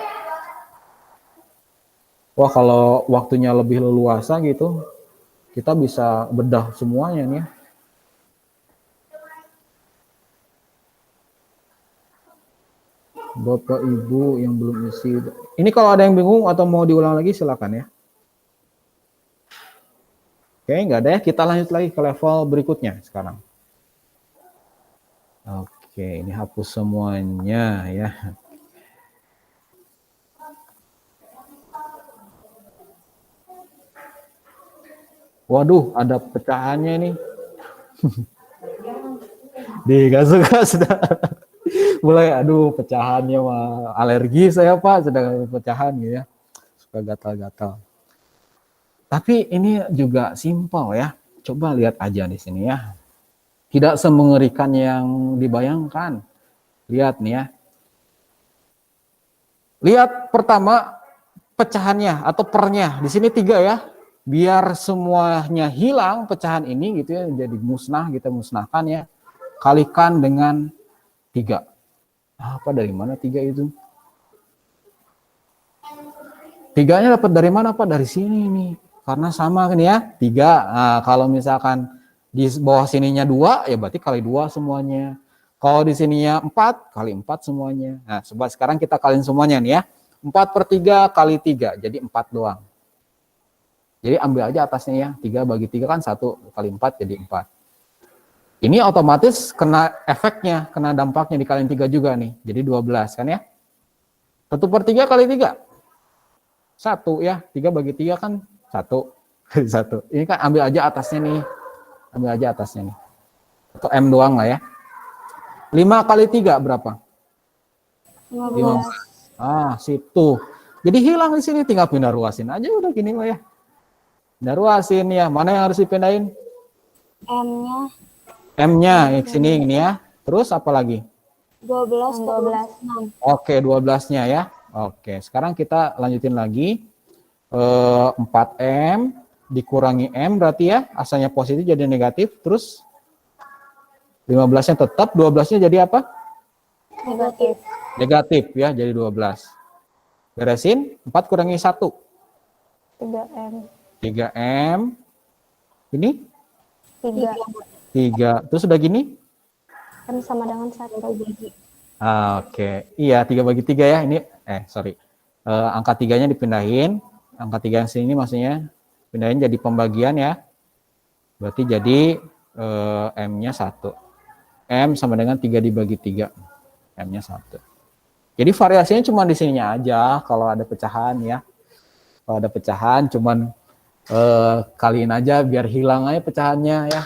Wah, kalau waktunya lebih leluasa gitu, kita bisa bedah semuanya nih ya. Bapak Ibu yang belum isi. Ini kalau ada yang bingung atau mau diulang lagi silakan ya. Oke, nggak ada ya. Kita lanjut lagi ke level berikutnya sekarang. Oke, ini hapus semuanya ya. Waduh, ada pecahannya nih. Gak suka sudah. Mulai aduh pecahannya mah alergi saya Pak, sedang pecahan gitu ya. Suka gatal-gatal. Tapi ini juga simpel ya. Coba lihat aja di sini ya. Tidak semengerikan yang dibayangkan. Lihat nih ya. Lihat pertama pecahannya atau pernya. Di sini 3 ya. Biar semuanya hilang pecahan ini gitu ya, jadi musnah, kita musnahkan ya. Kalikan dengan 3. Apa dari mana 3 itu? 3-nya dapat dari mana Pak? Dari sini nih. Karena sama kan ya, 3. Nah, kalau misalkan di bawah sininya 2, ya berarti kali 2 semuanya. Kalau di sininya 4, kali 4 semuanya. Nah, coba sekarang kita kaliin semuanya nih ya. 4/3 kali 3, jadi 4 doang. Jadi ambil aja atasnya ya, 3 bagi 3 kan 1 kali 4 jadi 4. Ini otomatis kena efeknya, kena dampaknya dikaliin 3 juga nih. Jadi 12 kan ya. 1/3 kali 3. 1 ya, 3 bagi 3 kan 1. Kali 1. Ini kan ambil aja atasnya nih. Ambil aja atasnya nih. Atau M doang lah ya. 5 kali 3 berapa? 15. Sip tuh. Jadi hilang di sini, tinggal pindah ruasin aja udah gini lah ya. Pindah ruasin ya. Mana yang harus dipindahin? M-nya M-nya sini ini ya. Terus apa lagi? 12 ke 12. 6. Oke, 12-nya ya. Oke, sekarang kita lanjutin lagi. 4M dikurangi M berarti ya. Asalnya positif jadi negatif. Terus 15-nya tetap, 12-nya jadi apa? Negatif. Negatif ya, jadi 12. Beresin, 4 kurangi 1. 3M. 3M. Ini 3. 3. Terus udah gini? M sama dengan 1. Oke. Iya, 3 bagi 3 ya. Ini, sorry. Angka 3-nya dipindahin. Angka 3 yang sini maksudnya pindahin jadi pembagian ya. Berarti jadi M-nya 1. M sama dengan 3 dibagi 3. M-nya 1. Jadi variasinya cuma di sininya aja kalau ada pecahan ya. Kalau ada pecahan cuman kaliin aja biar hilang aja pecahannya ya.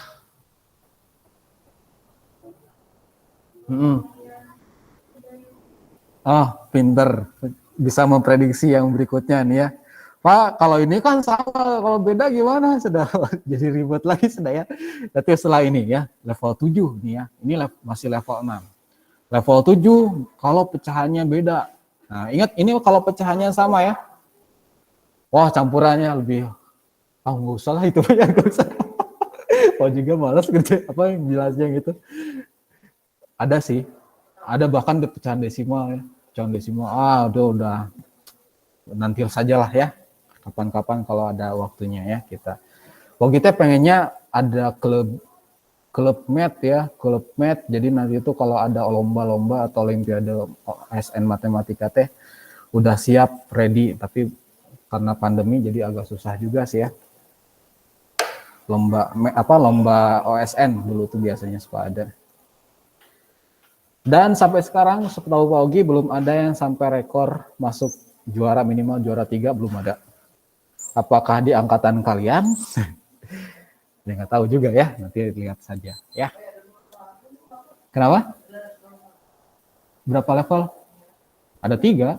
Pinter. Bisa memprediksi yang berikutnya nih ya. Pak, kalau ini kan sama, kalau beda gimana? Sudah jadi ribet lagi sudah ya. Tapi setelah ini ya, level 7 nih ya. Ini masih level 6. Level 7 kalau pecahannya beda. Nah, ingat ini kalau pecahannya sama ya. Wah, campurannya lebih nggak usah lah itu ya, nggak usah. Oh juga malas kerja apa yang jelasnya gitu. Ada sih. Ada bahkan pecahan desimal ya. Pecahan desimal. Udah nanti sajalah ya. Kapan-kapan kalau ada waktunya ya kita. Kalau kita pengennya ada klub math ya, klub math. Jadi nanti itu kalau ada lomba-lomba atau olimpiade SN matematika teh udah siap ready, tapi karena pandemi jadi agak susah juga sih ya. Lomba OSN dulu tuh biasanya suka ada. Dan sampai sekarang setahu Pak Ogi belum ada yang sampai rekor masuk juara minimal juara 3 belum ada. Apakah di angkatan kalian? Ya nggak tahu juga ya, nanti lihat saja ya. Kenapa? Berapa level? Ada 3.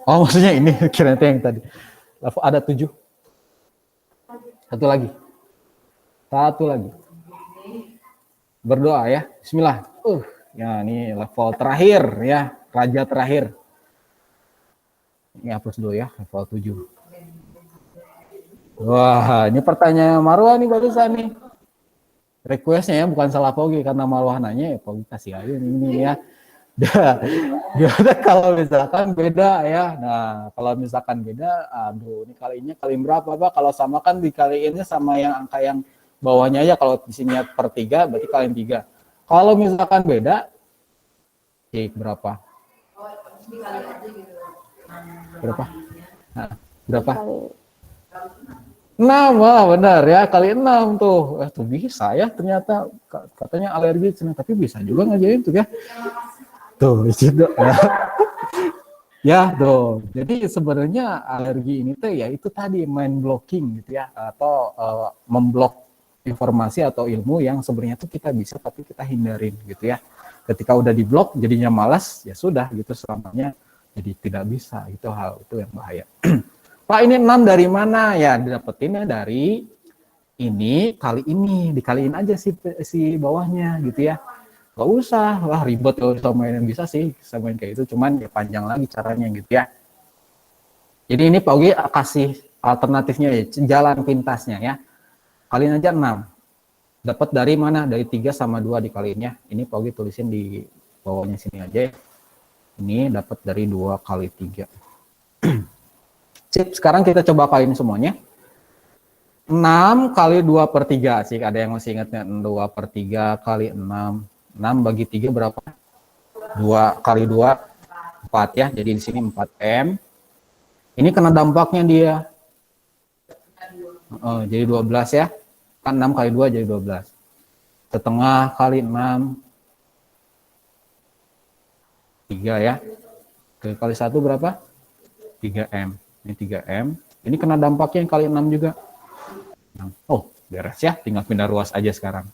Oh maksudnya ini kira yang tadi. Level ada 7. Satu lagi. Berdoa ya. Bismillah. Ya ini level terakhir ya, raja terakhir. Ini hapus dulu ya, level 7. Wah, ini pertanyaan Marwah nih barusan nih. Requestnya ya, bukan salah Pogi, karena Marwah nanya ya Pogi kasih aja ini ya. Gimana kalau misalkan beda ya. Nah, kalau misalkan beda, ini kalinya kali berapa Pak? Kalau sama kan dikaliinnya sama yang angka yang bawahnya aja. Kalau di sini per 3, berarti kalian 3. Kalau misalkan beda, berapa? Berapa? Berapa? 6, benar ya, kali 6 tuh. Tuh bisa ya, ternyata katanya alergi, tapi bisa juga ngajarin tuh ya. Tuh, itu ya. Ya, tuh. Jadi sebenarnya alergi ini tuh ya itu tadi mind blocking gitu ya, atau memblok informasi atau ilmu yang sebenarnya tuh kita bisa tapi kita hindarin gitu ya. Ketika udah diblok jadinya malas, ya sudah gitu selamanya jadi tidak bisa, itu hal itu yang bahaya. Pak ini 6 dari mana? Ya didapetinnya dari ini kali ini, dikaliin aja si bawahnya gitu ya. Gak usah, ribet kalau sama yang bisa sih, sama yang kayak itu, cuman ya panjang lagi caranya gitu ya. Jadi ini Pak Ogi kasih alternatifnya ya, jalan pintasnya ya. Kaliin aja 6. Dapat dari mana? Dari 3 sama 2 dikaliinnya. Ini Pak Ogi tulisin di bawahnya sini aja ya. Ini dapat dari 2 kali 3. Sip, sekarang kita coba kaliin semuanya. 6 kali 2 per 3. Sih, ada yang masih ingatnya 2 per 3 kali 6. 6 bagi 3 berapa? 2 kali 2, 4 ya. Jadi di sini 4M. Ini kena dampaknya dia. Jadi 12 ya. Kan 6 kali 2 jadi 12. Setengah kali 6. 3 ya. Kali 1 berapa? 3M. Ini 3M. Ini kena dampaknya yang kali 6 juga. Nah, oh, beres ya. Tinggal pindah ruas aja sekarang.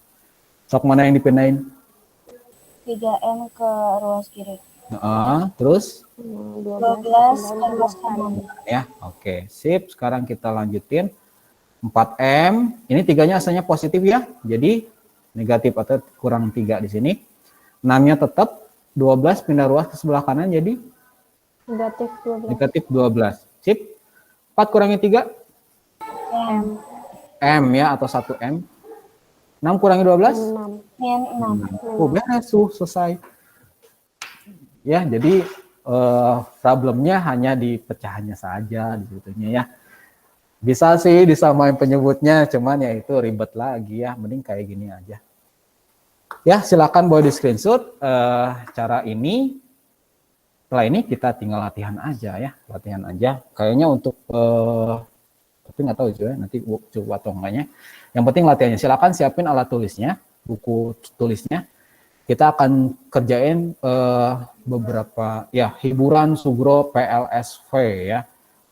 Sok mana yang dipindahin? 3M ke ruas kiri. Terus? 12 ke ruas kanan. Ya, oke. Sip. Sekarang kita lanjutin. 4M. Ini tiganya asalnya positif ya. Jadi negatif atau kurang 3 di sini. 6-nya tetap. 12 pindah ruas ke sebelah kanan jadi Negatif 12. negatif 12. Sip. 4 kurangi 3. M. M ya, atau 1M. 6 kurangi 12. 6. Min 6. Oh, beres tuh, selesai. Ya, jadi problemnya hanya di pecahannya saja sebetulnya ya. Bisa sih disamain penyebutnya, cuman ya itu ribet lagi ya. Mending kayak gini aja. Ya, silakan boleh di screenshot cara ini. Setelah ini kita tinggal latihan aja ya, latihan aja. Kayaknya untuk tapi nggak tahu juga nanti coba atau enggaknya. Yang penting latihannya. Silakan siapin alat tulisnya, buku tulisnya. Kita akan kerjain beberapa ya hiburan Sugro PLSV ya.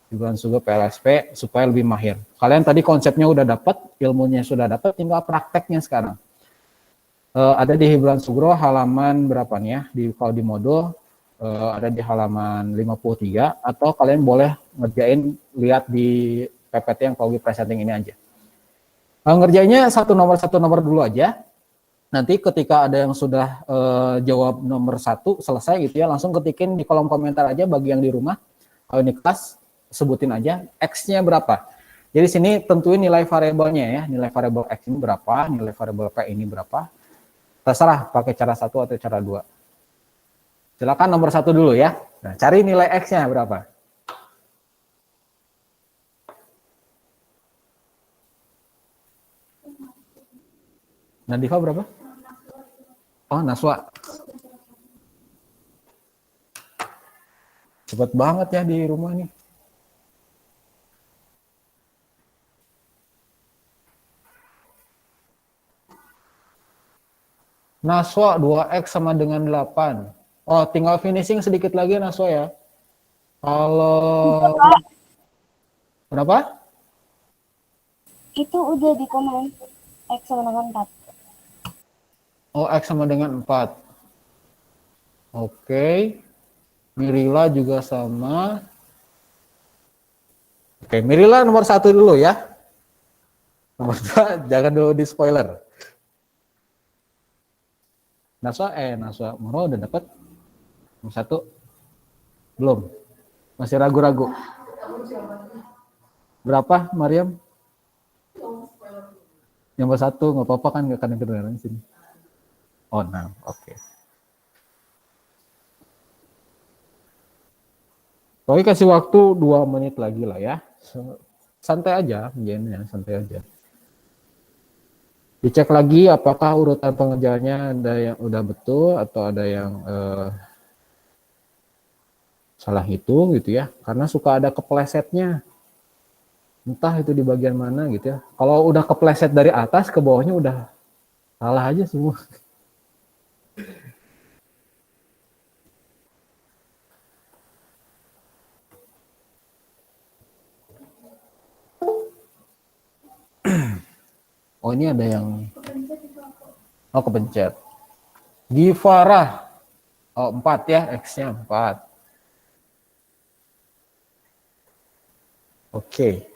Hiburan Sugro PLSV supaya lebih mahir. Kalian tadi konsepnya udah dapat, ilmunya sudah dapat, tinggal prakteknya sekarang. Ada di hiburan Sugro halaman berapa nih ya? Kalau di modul ada di halaman 53 atau kalian boleh ngerjain lihat di PPT yang Paugi presenting ini aja. Ngerjainnya satu nomor dulu aja. Nanti ketika ada yang sudah jawab nomor 1 selesai gitu ya, langsung ketikin di kolom komentar aja bagi yang di rumah. Kalau ini kelas sebutin aja X-nya berapa. Jadi sini tentuin nilai variabelnya ya, nilai variabel X ini berapa, nilai variabel P ini berapa. Terserah pakai cara 1 atau cara 2. Silakan nomor 1 dulu ya. Nah, cari nilai X-nya berapa. Nadifa berapa? Oh, Naswa. Cepet banget ya di rumah nih. Naswa 2X sama dengan 8. Oh, tinggal finishing sedikit lagi Naswa ya. Kalau berapa? Itu udah di komen. X sama dengan 4. Oh, X sama dengan 4. Oke. Mirila juga sama. Oke, Mirila nomor 1 dulu ya. Nomor 2, jangan dulu di spoiler. Naswa Moro udah dapat? Nomor 1? Belum. Masih ragu-ragu. Berapa, Mariam? Nomor 1, nggak apa-apa kan, nggak akan kedengeran di sini. Oh, 6, oke. Oke, kasih waktu 2 menit lagi lah ya. Santai aja, santai aja. Dicek lagi apakah urutan pengerjaannya ada yang udah betul atau ada yang salah hitung gitu ya. Karena suka ada keplesetnya. Entah itu di bagian mana gitu ya. Kalau udah kepleset dari atas ke bawahnya udah salah aja semua. Oh, ini ada yang kepencet. Gifarah. Oh, 4 ya, X-nya 4. Oke.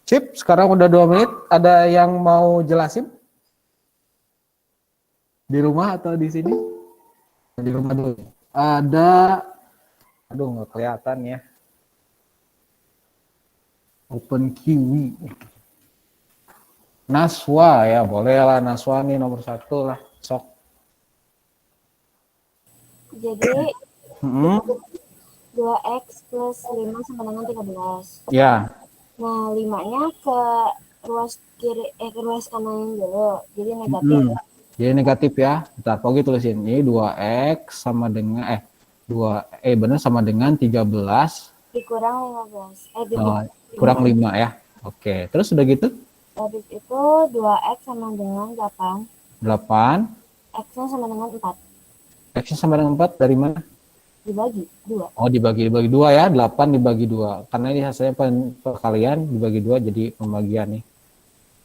Sip, sekarang udah 2 menit. Ada yang mau jelasin? Di rumah atau di sini? Di rumah dulu. Ada, aduh nggak kelihatan ya. Open Kiwi. Naswa ya, boleh lah Naswa nih nomor 1 lah. Sok. Jadi 2X plus 5 sama dengan 13. Ya. Nah, 5-nya ke ruas kiri ke ruas kanan dulu. Jadi negatif. Jadi negatif ya. Bentar, Pogi tulisin. Ini 2x sama dengan 2 benar sama dengan 13 dikurang 15. kurang 5 ya. Oke, terus udah gitu Habis itu 2x sama dengan 8. 8 X-nya sama dengan 4. x sama dengan 4 dari mana? Dibagi 2. Oh, dibagi 2 ya, 8 dibagi 2. Karena ini hasilnya perkalian dibagi 2 jadi pembagian nih.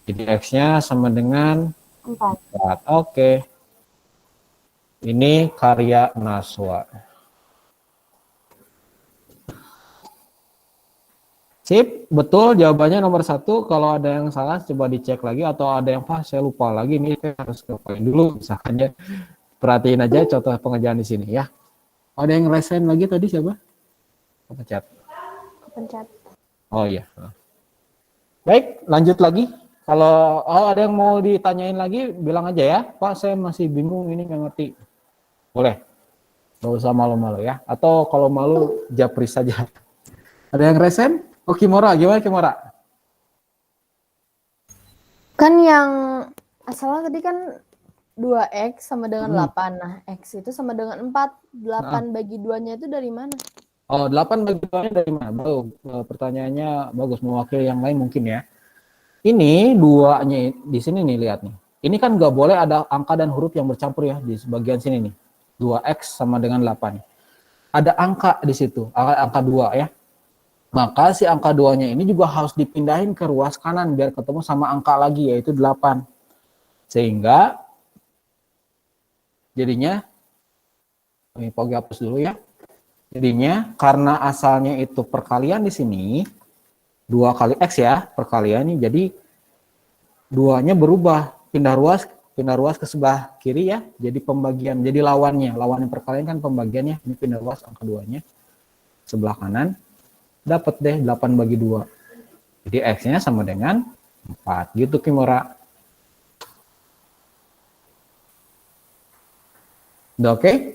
Jadi x-nya sama dengan 4. Oke. Ini karya Naswa. Sip, betul jawabannya nomor 1. Kalau ada yang salah coba dicek lagi atau ada yang saya lupa lagi nih, saya harus ngapain dulu misalkan ya. Perhatiin aja contoh pengerjaan di sini ya. Ada yang resign lagi tadi siapa? Kepencet. Oh iya. Baik, lanjut lagi. Kalau ada yang mau ditanyain lagi, bilang aja ya. Pak, saya masih bingung ini nggak ngerti. Boleh. Nggak usah malu-malu ya. Atau kalau malu, japri saja. Ada yang resign? Oh, Kimora, gimana Kimora? Kan yang asalnya tadi kan 2x sama dengan 8. Nah, x itu sama dengan 4. 8 bagi 2-nya itu dari mana? Oh, 8 bagi 2-nya dari mana? Bagus. Pertanyaannya bagus, mewakili yang lain mungkin ya. Ini 2-nya di sini nih, lihat nih. Ini kan nggak boleh ada angka dan huruf yang bercampur ya di bagian sini nih. 2x sama dengan 8. Ada angka di situ, angka 2 ya. Maka si angka 2-nya ini juga harus dipindahin ke ruas kanan biar ketemu sama angka lagi yaitu 8. Sehingga jadinya, ini Pogi hapus dulu ya. Jadinya karena asalnya itu perkalian di sini, 2 kali x ya, perkalian nih, jadi 2-nya berubah, pindah ruas ke sebelah kiri ya, jadi pembagian, jadi lawannya perkalian kan pembagiannya, ini pindah ruas angka 2-nya sebelah kanan, dapat deh 8 bagi 2. Jadi x-nya sama dengan 4. Gitu Kimura. Udah oke?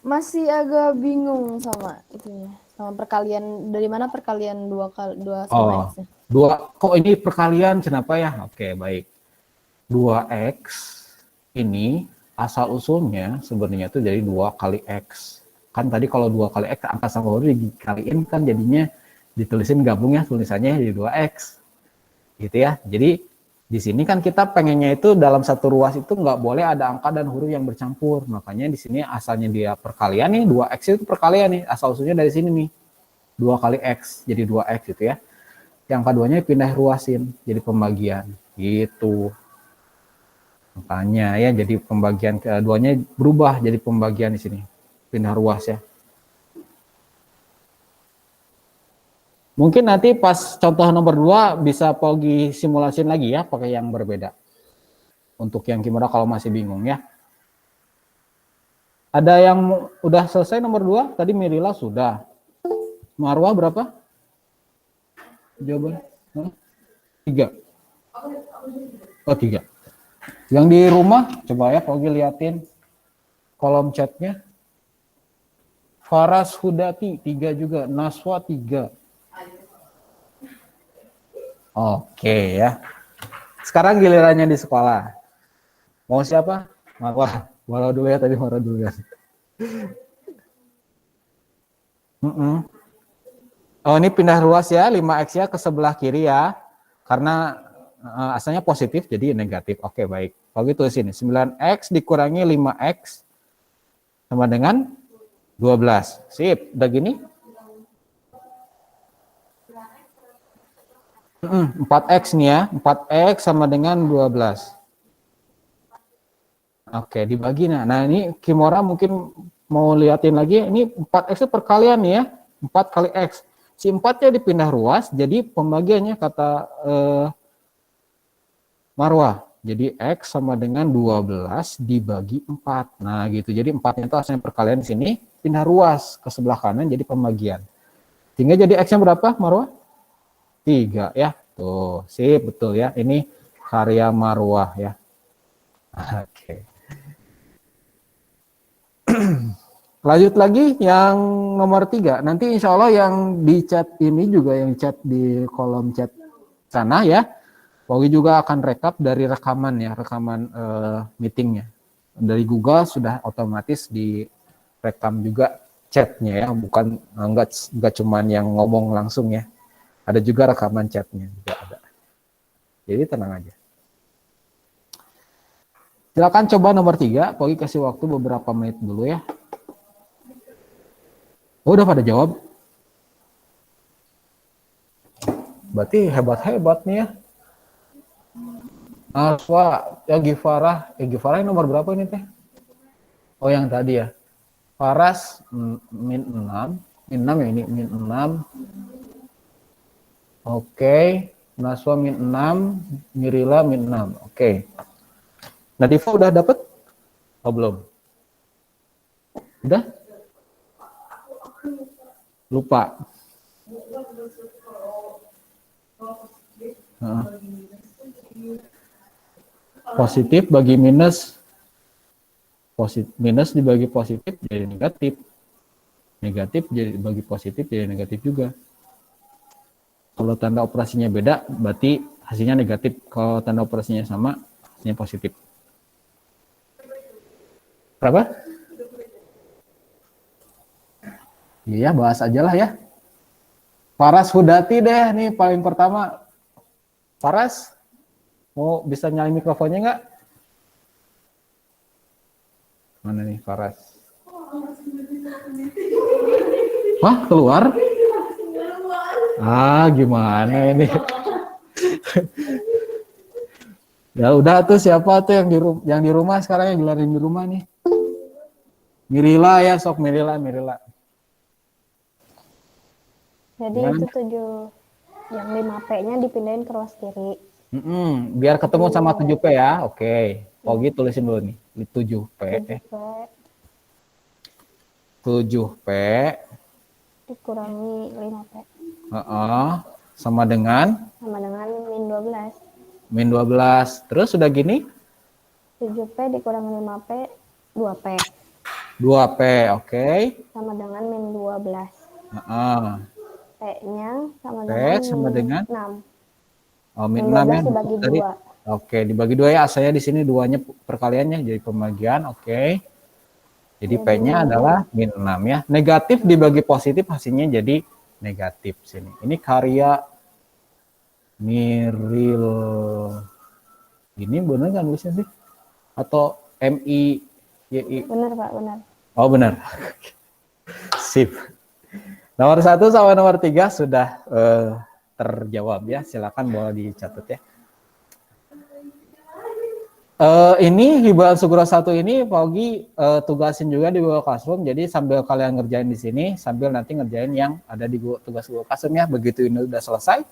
Masih agak bingung sama itunya. Sama perkalian, dari mana perkalian 2 sama x-nya? 2, kok ini perkalian kenapa ya? Oke, baik. 2x ini asal usulnya sebenarnya itu jadi 2 kali x. Kan tadi kalau 2 kali x angka sama huruf dikaliin kan jadinya ditulisin gabung ya, tulisannya jadi 2x. Gitu ya. Jadi di sini kan kita pengennya itu dalam satu ruas itu nggak boleh ada angka dan huruf yang bercampur. Makanya di sini asalnya dia perkalian nih, 2x itu perkalian nih. Asal usulnya dari sini nih. 2 kali x jadi 2x gitu ya. Yang keduanya pindah ruasin jadi pembagian gitu. Makanya ya jadi pembagian keduanya berubah jadi pembagian di sini. Pindah ruas ya. Mungkin nanti pas contoh nomor 2 bisa Pogi simulasin lagi ya pakai yang berbeda. Untuk yang Kimura kalau masih bingung ya. Ada yang udah selesai nomor 2? Tadi Mirila sudah. Marwah berapa? Jawaban? 3. Oh 3. Yang di rumah coba ya Pogi liatin kolom chatnya. Faras Hudati 3 juga, Naswa 3. Oke ya. Sekarang gilirannya di sekolah. Mau siapa? Marwah. Marwah dulu ya tadi, Marwah dulu ya. Oh ini pindah ruas ya, 5x ya ke sebelah kiri ya. Karena asalnya positif jadi negatif. Oke baik. Kalau gitu sini 9x dikurangi 5x sama dengan 12. Sip, udah gini. 4x nih ya, 4x sama dengan 12. Oke, dibagi. Nah ini Kimura mungkin mau liatin lagi, ini 4x itu perkalian nih ya, 4 kali x. Si 4-nya dipindah ruas, jadi pembagiannya kata Marwah. Jadi x sama dengan 12 dibagi 4. Nah gitu, jadi 4-nya itu asalnya perkalian di sini, pindah ruas ke sebelah kanan jadi pembagian. Sehingga jadi x-nya berapa Marwah? 3 ya. Tuh, sip betul ya. Ini karya Marwah ya. Oke. Lanjut lagi yang nomor 3. Nanti insya Allah yang di chat ini juga yang chat di kolom chat sana ya. Pogi juga akan rekap dari rekaman ya, rekaman meetingnya. Dari Google sudah otomatis direkam juga chatnya ya, bukan enggak cuman yang ngomong langsung ya. Ada juga rekaman chatnya juga ada. Jadi tenang aja. Silakan coba nomor 3, Pogi kasih waktu beberapa menit dulu ya. Oh, udah pada jawab. Berarti hebat-hebat nih ya. Aswa, ya Gifarah yang nomor berapa ini teh? Oh yang tadi ya. Faras min 6 ya ini min 6. Oke, Naswa min 6, Mirila min 6. Oke. Nadifa udah dapet? Oh belum. Udah? Lupa. Positif bagi minus, minus dibagi positif jadi negatif, negatif jadi bagi positif jadi negatif juga. Kalau tanda operasinya beda berarti hasilnya negatif, kalau tanda operasinya sama hasilnya positif. Berapa? Iya, bahas aja lah ya. Faras Hudati deh nih paling pertama. Faras mau bisa nyalain mikrofonnya nggak? Mana nih Faras? Wah, keluar? Ah, gimana ini? Ya udah tuh, siapa tuh yang di rumah sekarang, yang gelarin di rumah nih? Mirila ya, sok Mirila. Jadi itu 7 yang 5P-nya dipindahin ke ruas kiri. Biar ketemu sama 7P ya. Oke. Pogi tulisin dulu nih. 7P. 7P dikurangi 5P. Sama dengan min 12. min 12. Terus udah gini? 7P dikurangi 5P, 2P. 2P, oke. Sama dengan min 12. P-nya sama dengan 6. Oh, min 6 ya. Dibagi 2. Oke, dibagi 2 ya. Asalnya di sini 2-nya perkaliannya jadi pembagian, oke. Jadi P-nya adalah min 6 ya. Negatif dibagi positif hasilnya jadi negatif sini. Ini karya Miril. Ini benar kan tulisnya sih? Atau MIYI? Benar Pak, benar. Oh benar. Sip. Nomor 1 sama nomor 3 sudah terjawab ya. Silakan boleh dicatat ya. Ini Hibah Sugro 1 ini Pogi tugasin juga di Google Classroom. Jadi sambil kalian ngerjain di sini, sambil nanti ngerjain yang ada di tugas Google Classroom ya. Begitu ini udah selesai,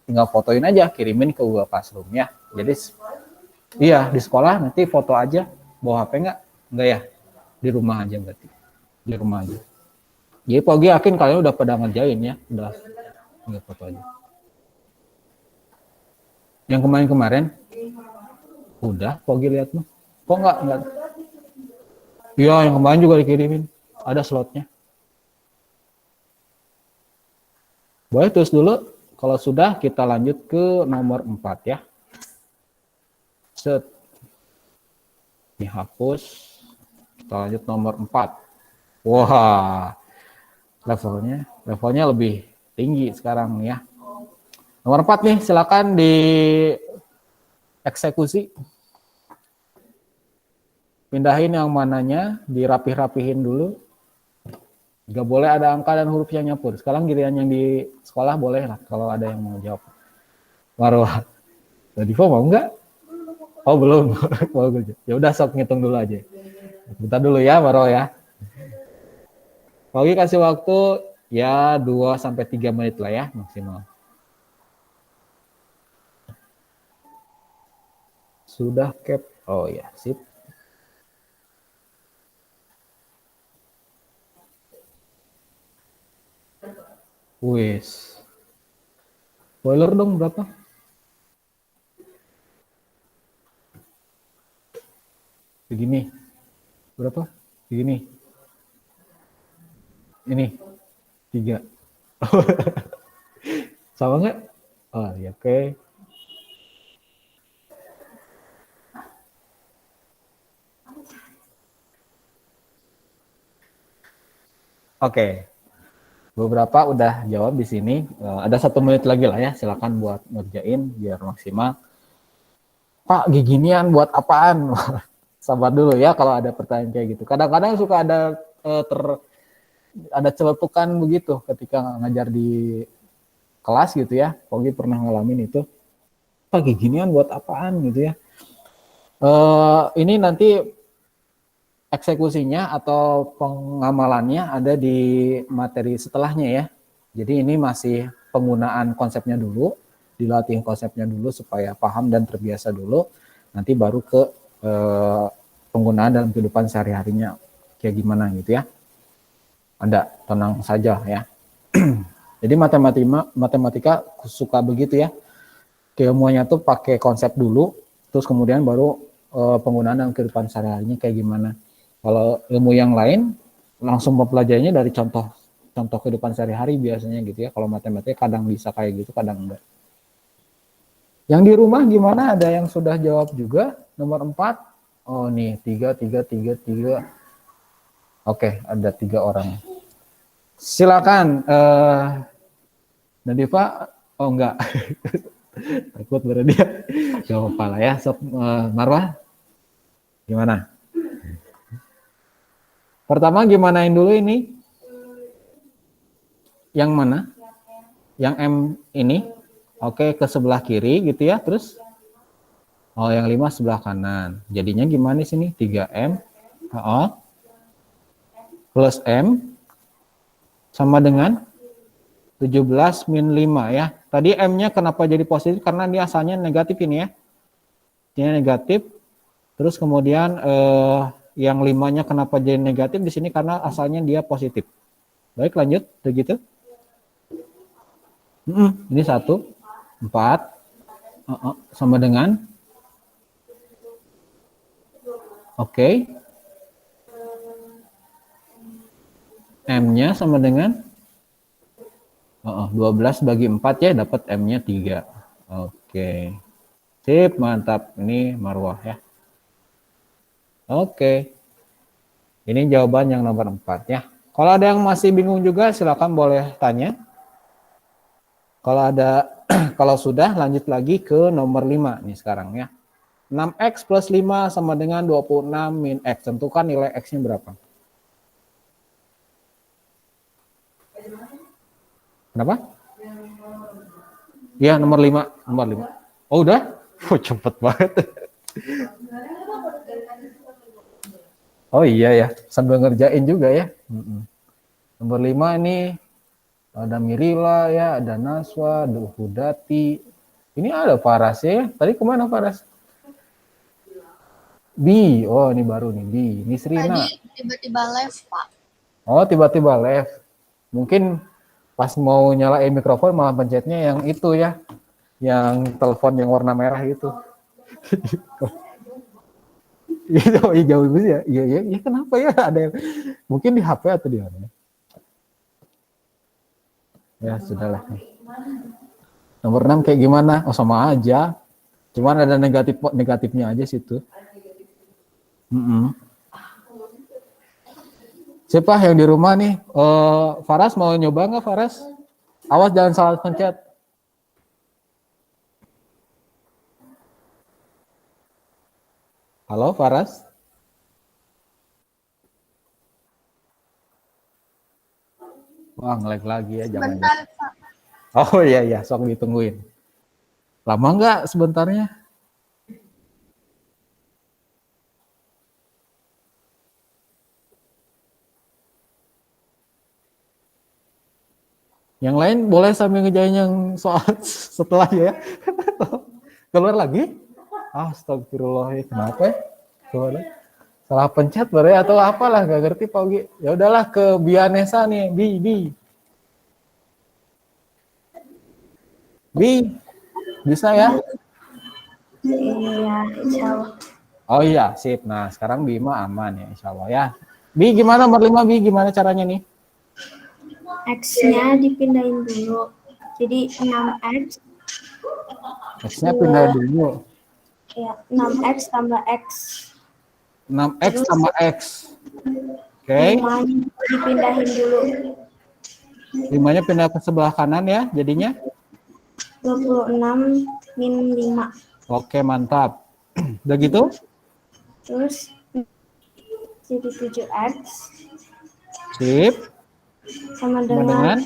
tinggal fotoin aja, kirimin ke Google Classroom ya. Jadi iya di sekolah nanti foto aja. Bawa HP nggak? Enggak ya? Di rumah aja berarti. Di rumah aja. Jadi Pogi yakin kalian udah pada ngerjain ya. Udah tinggal foto aja. Yang kemarin-kemarin udah, Pogi lihat mah. Kok enggak? Iya, yang kemarin juga dikirimin. Ada slotnya. Boleh terus dulu. Kalau sudah, kita lanjut ke nomor 4 ya. Set. Ini hapus. Kita lanjut nomor 4. Wah. Levelnya lebih tinggi sekarang ya. Nomor 4 nih, silakan di eksekusi. Pindahin yang mananya, dirapih-rapihin dulu. Gak boleh ada angka dan huruf yang nyampur. Sekarang giliran yang di sekolah boleh lah kalau ada yang mau jawab. Marwah. Nadifa mau enggak? Oh belum. Ya udah sok ngitung dulu aja. Bentar dulu ya Marwah ya. Pogi kasih waktu ya 2-3 menit lah ya maksimal. Sudah cap. Oh ya, sip. Wis. Spoiler dong berapa? Begini. Berapa? Begini. Ini. 3. Sama nggak? Oh ya, oke. Oke. Beberapa udah jawab di sini. Ada 1 menit lagi lah ya. Silakan buat ngerjain biar maksimal. Pak, ginian buat apaan? Sabar dulu ya kalau ada pertanyaan kayak gitu. Kadang-kadang suka ada celetukan begitu ketika ngajar di kelas gitu ya. Pogi pernah ngalamin itu. Pak, ginian buat apaan gitu ya. Ini nanti eksekusinya atau pengamalannya ada di materi setelahnya ya. Jadi ini masih penggunaan konsepnya dulu, dilatih konsepnya dulu supaya paham dan terbiasa dulu. Nanti baru ke penggunaan dalam kehidupan sehari-harinya kayak gimana gitu ya. Anda tenang saja ya. Jadi matematika suka begitu ya. Keilmuannya tuh pakai konsep dulu, terus kemudian baru penggunaan dalam kehidupan sehari-harinya kayak gimana. Kalau ilmu yang lain langsung mempelajarinya dari contoh kehidupan sehari-hari biasanya gitu ya. Kalau matematika kadang bisa kayak gitu, kadang enggak. Yang di rumah gimana? Ada yang sudah jawab juga? Nomor 4. Oh nih, 3. Oke, ada 3 orang. Silakan. Nadifa, oh enggak. Takut berarti dia. Gak apa-apa lah ya. Sob, Marwah, gimana? Pertama gimanain dulu ini? Yang mana? Yang M ini? Oke, ke sebelah kiri gitu ya. Terus? Oh, yang 5 sebelah kanan. Jadinya gimana sini? 3M. Plus M. Sama dengan 17 min 5 ya. Tadi M-nya kenapa jadi positif? Karena dia asalnya negatif ini ya. Ini negatif. Terus kemudian yang 5-nya kenapa jadi negatif di sini karena asalnya dia positif. Baik, lanjut begitu. Ini 1, 4 sama dengan oke. M-nya sama dengan 12 bagi 4 ya, dapat M-nya 3. Oke. Sip, mantap. Ini Marwah ya. Oke. Ini jawaban yang nomor 4 ya. Kalau ada yang masih bingung juga silakan boleh tanya. Kalau sudah lanjut lagi ke nomor 5 nih sekarang ya. 6X plus 5 sama dengan 26 min X. Tentukan nilai X-nya berapa. Kenapa? Ya, nomor 5. Oh, udah? Oh, cepet banget. Oh iya ya, sambil ngerjain juga ya. Nomor 5 ini ada Mirila ya, ada Naswa, ada Hudati. Ini ada Faras ya. Tadi kemana Faras? B. Oh, ini baru nih B. Miss Rina. Tadi tiba-tiba left, Pak. Oh, tiba-tiba left. Mungkin pas mau nyalain mikrofon malah pencetnya yang itu ya. Yang telepon yang warna merah itu. Itu jauh sih ya. Iya, kenapa ya ada yang mungkin di HP atau di mana? Ya, sudahlah. Nomor 6 kayak gimana? Oh, sama aja. Cuman ada negatifnya aja situ. Siapa yang di rumah nih? Faras mau nyoba nggak Faras? Awas jangan salah pencet. Halo Faras? Wah, nge-lag lagi ya, jangan. Bentar, Pak. Oh iya, sok ditungguin. Lama nggak sebentarnya? Yang lain boleh sambil ngejain yang soal setelah ya. Keluar lagi? Astagfirullah, kenapa ya? Keluar lagi. Salah pencet baru atau apalah, gak ngerti Pak Ugi. Ya udahlah ke Bianesa nih, Bi, bisa ya? Iya, insya Allah. Oh iya, sip. Nah, sekarang Bima aman ya, insya Allah ya. Bi, gimana nomor 5, Bi? Gimana caranya nih? X-nya dipindahin dulu. Jadi 6X. X-nya pindah dulu. Ya, 6X tambah X. 6X tambah X. Oke, 5 dipindahin dulu. 5-nya pindah ke sebelah kanan ya, jadinya. 26 min 5. Oke, mantap. Udah gitu? Terus jadi 7x Sip. sama Sama dengan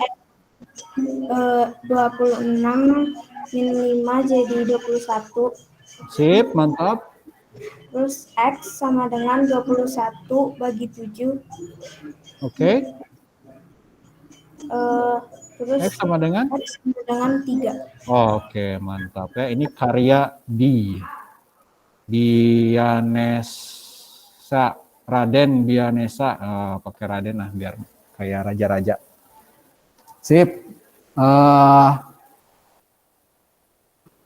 dengan 26 min 5 jadi 21. sip, mantap. Terus x sama dengan 21 bagi 7. Oke. Terus X sama dengan? x sama dengan 3. Oke, mantap ya. Ini karya Bianesa, Raden Bianesa. Pakai Raden lah biar kayak raja-raja. Sip.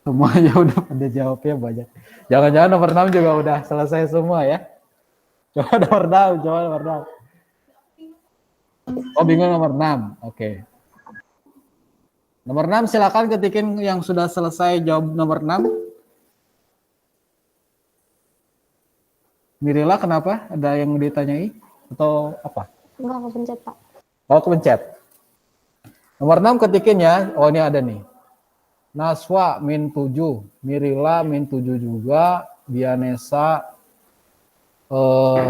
Semuanya udah pada jawabnya banyak. Jangan-jangan nomor 6 juga udah selesai semua ya. Coba nomor 6, coba nomor 6. Oh, bingung nomor 6. Oke. Nomor 6 silakan ketikin yang sudah selesai jawab nomor 6. Mirila kenapa? Ada yang ditanyai atau apa? Enggak kepencet, Pak. Oh, kepencet. Nomor 6 ketikin ya. Oh, ini ada nih. Naswa min 7, Mirila min 7 juga, Bianesa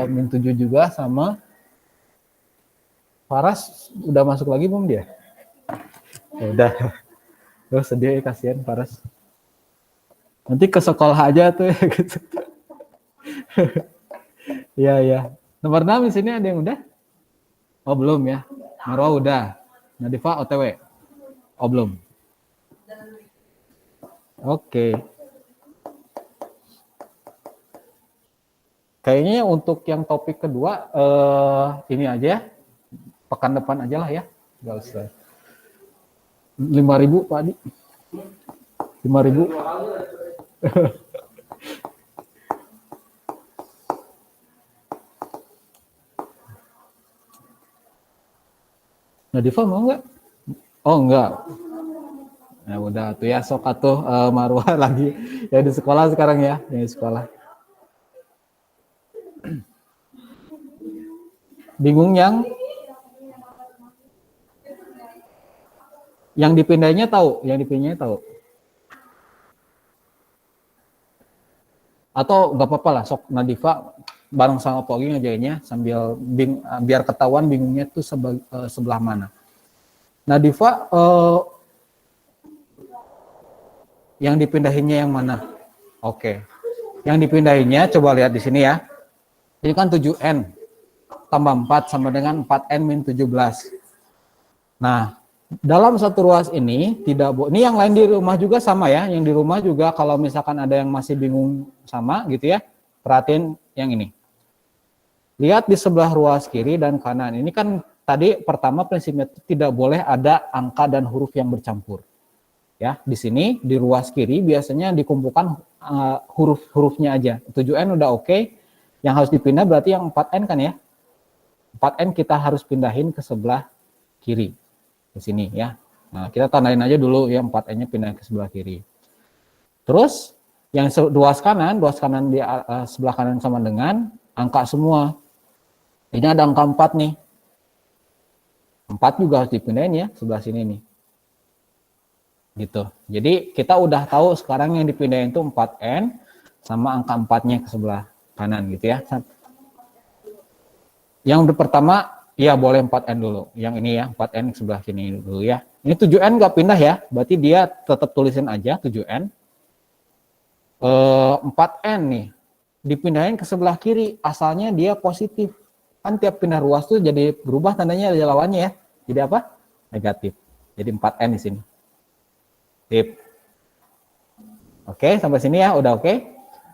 min 7 juga, sama Faras udah masuk lagi belum dia? Ya udah. Terus sedih kasihan Faras. Nanti ke sekolah aja tuh ya gitu. Iya ya. Nomor 6 di sini ada yang udah? Oh belum ya. Marwa udah. Nadifa OTW. Oh belum. Oke. Kayaknya untuk yang topik kedua ini aja ya. Pekan depan aja lah ya. Enggak usah. 5.000 Pak Adi. 5.000. Nadifa mau nggak? Oh enggak. Nah udah tuh ya sok atuh Marwah lagi ya di sekolah sekarang ya, di sekolah. Bingung yang dipindahnya tahu, yang dipindahnya tahu. Atau nggak apa-apa lah, sok Nadifa bareng sama Pogi ngajainnya sambil biar ketahuan bingungnya tuh sebelah mana. Nadifa yang dipindahinnya yang mana? Oke. Yang dipindahinnya coba lihat di sini ya. Ini kan 7N tambah 4 sama dengan 4N min 17. Nah, dalam satu ruas ini tidak ini yang lain di rumah juga sama ya. Yang di rumah juga kalau misalkan ada yang masih bingung sama gitu ya. Perhatiin yang ini. Lihat di sebelah ruas kiri dan kanan. Ini kan tadi pertama prinsipnya tidak boleh ada angka dan huruf yang bercampur. Ya, di sini di ruas kiri biasanya dikumpulkan huruf-hurufnya aja. 7N udah oke. Yang harus dipindah berarti yang 4N kan ya. 4N kita harus pindahin ke sebelah kiri. Di sini ya. Nah, kita tandain aja dulu ya 4N-nya pindah ke sebelah kiri. Terus yang ruas kanan di sebelah kanan sama dengan angka semua. Ini ada angka 4 nih. 4 juga harus dipindahin ya sebelah sini nih. Gitu. Jadi kita udah tahu sekarang yang dipindahin itu 4N sama angka 4-nya ke sebelah kanan gitu ya. Yang pertama ya boleh 4N dulu. Yang ini ya 4N ke sebelah sini dulu ya. Ini 7N nggak pindah ya. Berarti dia tetap tulisin aja 7N. 4N nih dipindahin ke sebelah kiri. Asalnya dia positif. Kan tiap pindah ruas tuh jadi berubah tandanya ada lawannya ya. Jadi apa? Negatif. Jadi 4N di sini. Tip. Oke, sampai sini ya, udah oke.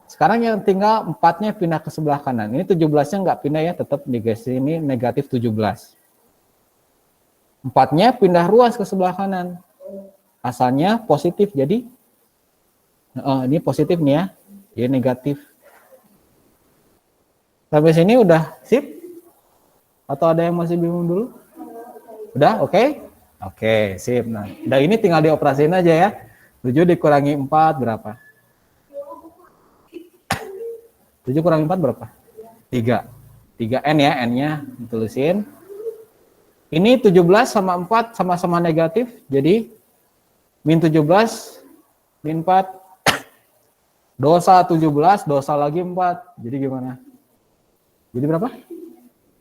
Sekarang yang tinggal 4-nya pindah ke sebelah kanan. Ini 17-nya nggak pindah ya, tetap di sini negatif 17. 4-nya pindah ruas ke sebelah kanan. Asalnya positif, jadi ini positif nih ya, jadi negatif. Sampai sini udah sip? Atau ada yang masih bingung dulu? Udah, oke? Oke, sip. Nah, ini tinggal dioperasiin aja ya. 7 dikurangi 4 berapa? 7 kurangi 4 berapa? 3. 3N ya, N-nya ditulisin. Ini 17 sama 4 sama-sama negatif, jadi min 17, min 4, dosa 17, dosa lagi 4. Jadi gimana? Jadi berapa?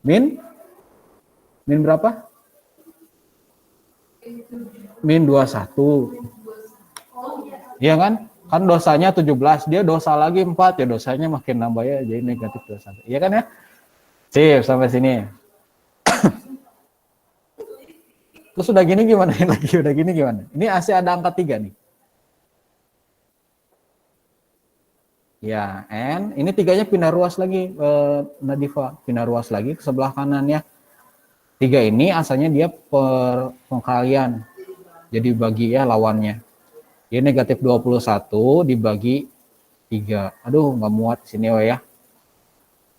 Min berapa? Min 21. Iya kan? Kan dosanya 17, dia dosa lagi 4, ya dosanya makin nambah ya, jadi negatif 21. Iya kan ya? Sip, sampai sini. Terus udah gini gimana lagi? Udah gini gimana? Ini AC ada angka 3 nih. Ya, N. Ini 3-nya pindah ruas lagi, Nadifa. Pindah ruas lagi ke sebelah kanan ya. 3 ini asalnya dia pengkalian. Jadi bagi ya lawannya. Jadi negatif 21 dibagi 3. Aduh, nggak muat sini ya.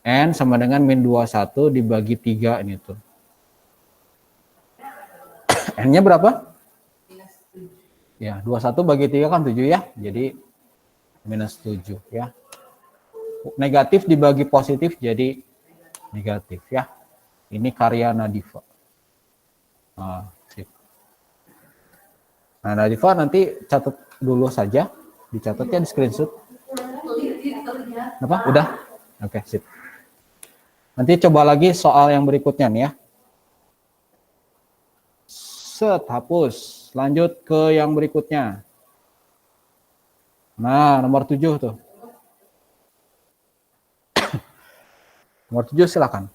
N sama dengan min 21 dibagi 3 ini tuh. N-nya berapa? Ya, 21 bagi 3 kan 7 ya. Jadi minus 7 ya. Negatif dibagi positif jadi negatif ya. Ini karya Nadifa. Nah, sip. Nah, Nadifa nanti catat dulu saja. Dicatat ya di screenshot. Apa? Udah? Oke, sip. Nanti coba lagi soal yang berikutnya nih ya. Set, hapus. Lanjut ke yang berikutnya. Nah, nomor 7 tuh. Nomor 7 silakan.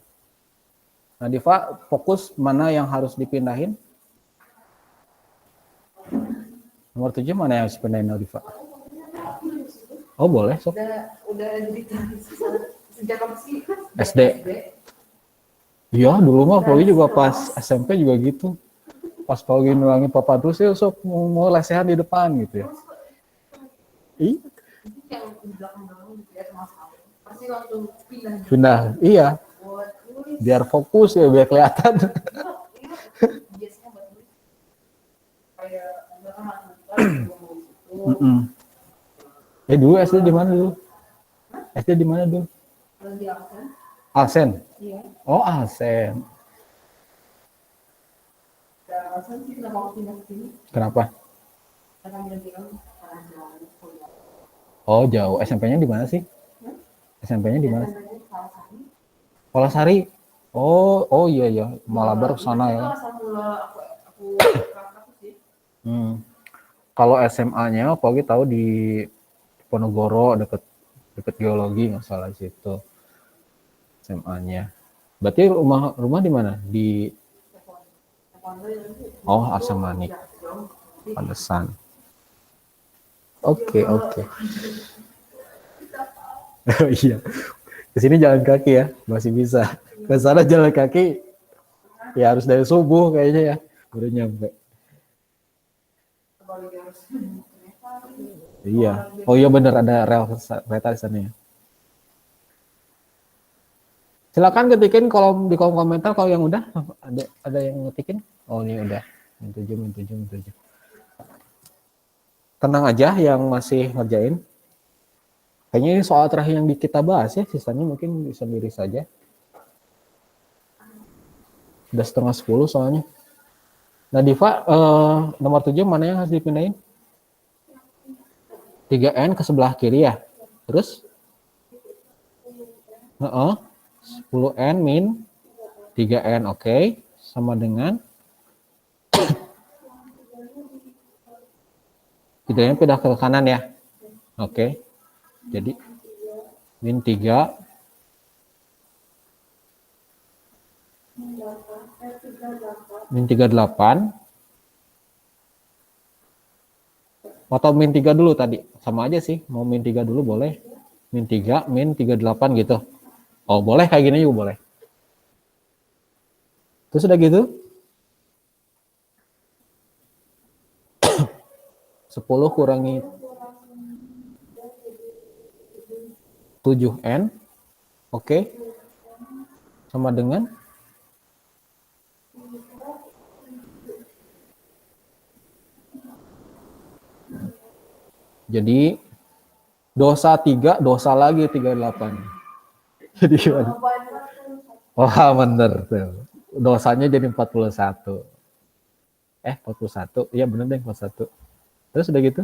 Nah, Diva, fokus mana yang harus dipindahin? Nomor 7 mana yang harus dipindahin, Diva? Oh, boleh, sok. Udah jadi sejak kapan sih? SD. Iya, dulu mah Paugi juga pas SMP juga gitu. Pas Paugi nulangin papa terus ya sok mau lesehan di depan gitu ya. Iya. Yang di belakang-belakang gitu ya sama sekali. Pasti waktu pindah. Pindah, iya. Biar fokus ya, biar kelihatan. Biasanya buat nulis. Kayak belakang matematika. Dulu SD di mana dulu? SD di mana dulu? Di Alsen. Alsen. Iya. Oh, Alsen. Dan Alsen sih kenapa aku pindah ke sini? Kenapa? Karena bilang karena jalan kuliah. Oh, jauh. SMP-nya di mana sih? SMP-nya di mana? Palasari. Oh iya ya, Malabar ke sana ya. Aku berangkat sih. Kalau SMA-nya Paugi tahu di Ponorogo deket geologi nggak salah situ. SMA-nya. Berarti rumah di mana? Di Arsamani. Pantesan. Oke. Oh iya. Kesini jalan kaki ya, masih bisa. Ke sana jalan kaki, ya harus dari subuh kayaknya ya, udah nyampe. Iya. Oh iya bener ada rel kereta di sana ya. Silakan ketikin di kolom komentar kalau yang udah ada yang ngetikin. Oh ini udah. Min 7. Tenang aja yang masih ngerjain. Kayaknya ini soal terakhir yang kita bahas ya, sisanya mungkin bisa diri saja. Udah 9:30 soalnya. Nah Diva, nomor 7 mana yang harus dipindahin? 3N ke sebelah kiri ya. Terus? 10N min 3N, oke. Sama dengan 3N pindah ke kanan ya. Oke. Jadi min 3 min 38 atau min 3 dulu tadi, sama aja sih, mau min 3 dulu boleh, min 3 min 38 gitu. Oh boleh kayak gini juga boleh. Terus udah gitu 10 kurangi 7N, oke, sama dengan jadi dosa 3, dosa lagi 38. Jadi gimana? Wah, bener tuh. Dosanya jadi 41. 41. Iya bener deh 41. Terus udah gitu.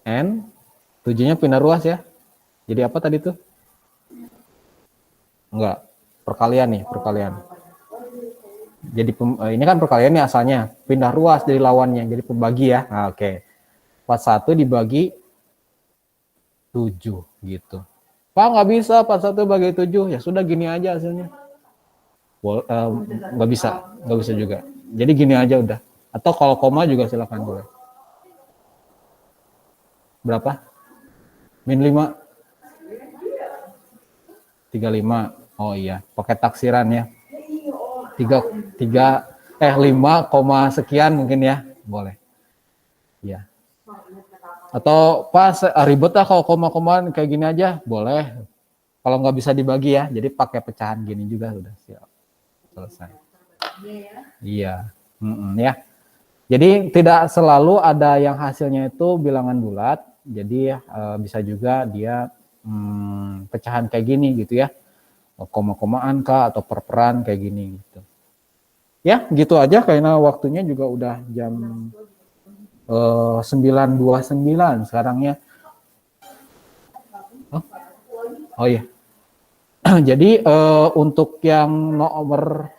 N 7-nya pindah ruas ya. Jadi apa tadi tuh? Enggak. Perkalian nih, perkalian. Jadi ini kan perkalian nih asalnya. Pindah ruas dari lawannya. Jadi pembagi ya. Nah, oke. 41 dibagi 7 gitu. Pak nggak bisa 41 bagi 7. Ya sudah gini aja hasilnya. Nggak bisa juga. Jadi gini aja udah. Atau kalau koma juga silakan boleh. Berapa? Min 5. 35. Oh iya, pakai taksiran ya. 5, sekian mungkin ya. Boleh. Iya. Atau pas ribet lah kalau koma-komaan kayak gini aja, boleh. Kalau nggak bisa dibagi ya, jadi pakai pecahan gini juga sudah siap. Selesai. Iya. Ya. Jadi tidak selalu ada yang hasilnya itu bilangan bulat. Jadi bisa juga dia pecahan kayak gini gitu ya. Koma-komaan kah atau perperan kayak gini gitu. Ya, gitu aja karena waktunya juga udah jam 9.29 sekarang ya. Oh iya. Jadi untuk yang nomor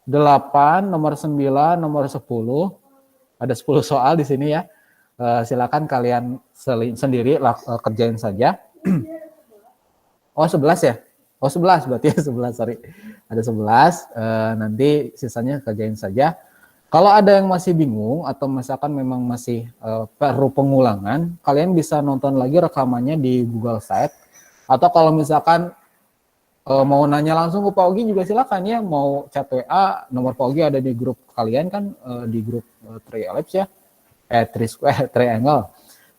8, nomor 9, nomor 10 ada 10 soal di sini ya. Silakan kalian sendiri kerjain saja. Oh 11 ya? Oh 11 berarti ya 11, sorry. Ada 11, nanti sisanya kerjain saja. Kalau ada yang masih bingung atau misalkan memang masih perlu pengulangan, kalian bisa nonton lagi rekamannya di Google Site. Atau kalau misalkan mau nanya langsung ke Pak Ogi juga silakan ya, mau chat WA, nomor Pak Ogi ada di grup kalian kan, di grup Trielabs ya, Triangle.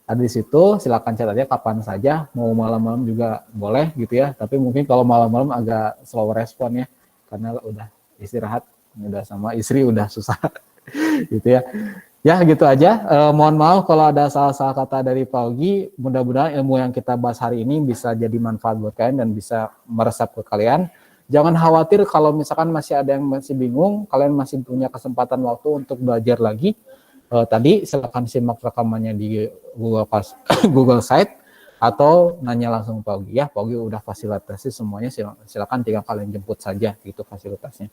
Ada di situ, silakan chat aja kapan saja, mau malam-malam juga boleh gitu ya, tapi mungkin kalau malam-malam agak slow respon ya, karena udah istirahat, udah sama istri udah susah gitu ya. Ya gitu aja, mohon maaf kalau ada salah-salah kata dari Pak Ogi, mudah-mudahan ilmu yang kita bahas hari ini bisa jadi manfaat buat kalian dan bisa meresap ke kalian. Jangan khawatir kalau misalkan masih ada yang masih bingung, kalian masih punya kesempatan waktu untuk belajar lagi. Tadi silakan simak rekamannya di Google Site atau nanya langsung Pak Ogi ya. Pak Ogi udah fasilitasi semuanya, silakan tinggal kalian jemput saja gitu fasilitasnya.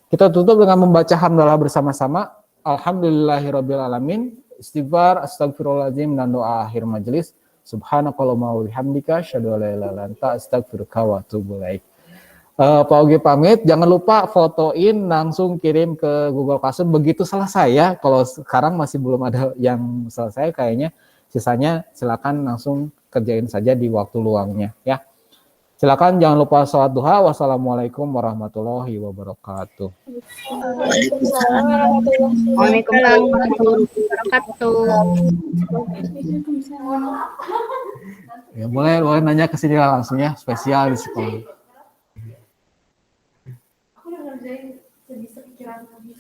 Kita tutup dengan membaca hamdalah bersama-sama. Alhamdulillahirrabbilalamin. Istighfar, astagfirullahaladzim, dan doa akhir majelis. Subhanakallahumma wa bihamdika, asyhadu an la ilaha illa anta, astaghfiruka wa atubu ilaik. Pak Ogi pamit, jangan lupa fotoin langsung kirim ke Google Classroom begitu selesai ya. Kalau sekarang masih belum ada yang selesai kayaknya, sisanya silakan langsung kerjain saja di waktu luangnya ya. Silakan jangan lupa sholat duha. Wassalamualaikum warahmatullahi wabarakatuh. Waalaikumsalam warahmatullahi wabarakatuh. Ya boleh nanya ke sini langsung ya, spesial di sekolah. Aku udah ngerjain sebisa pikiran lagi.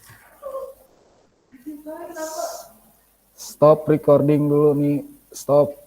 Stop recording dulu nih, stop.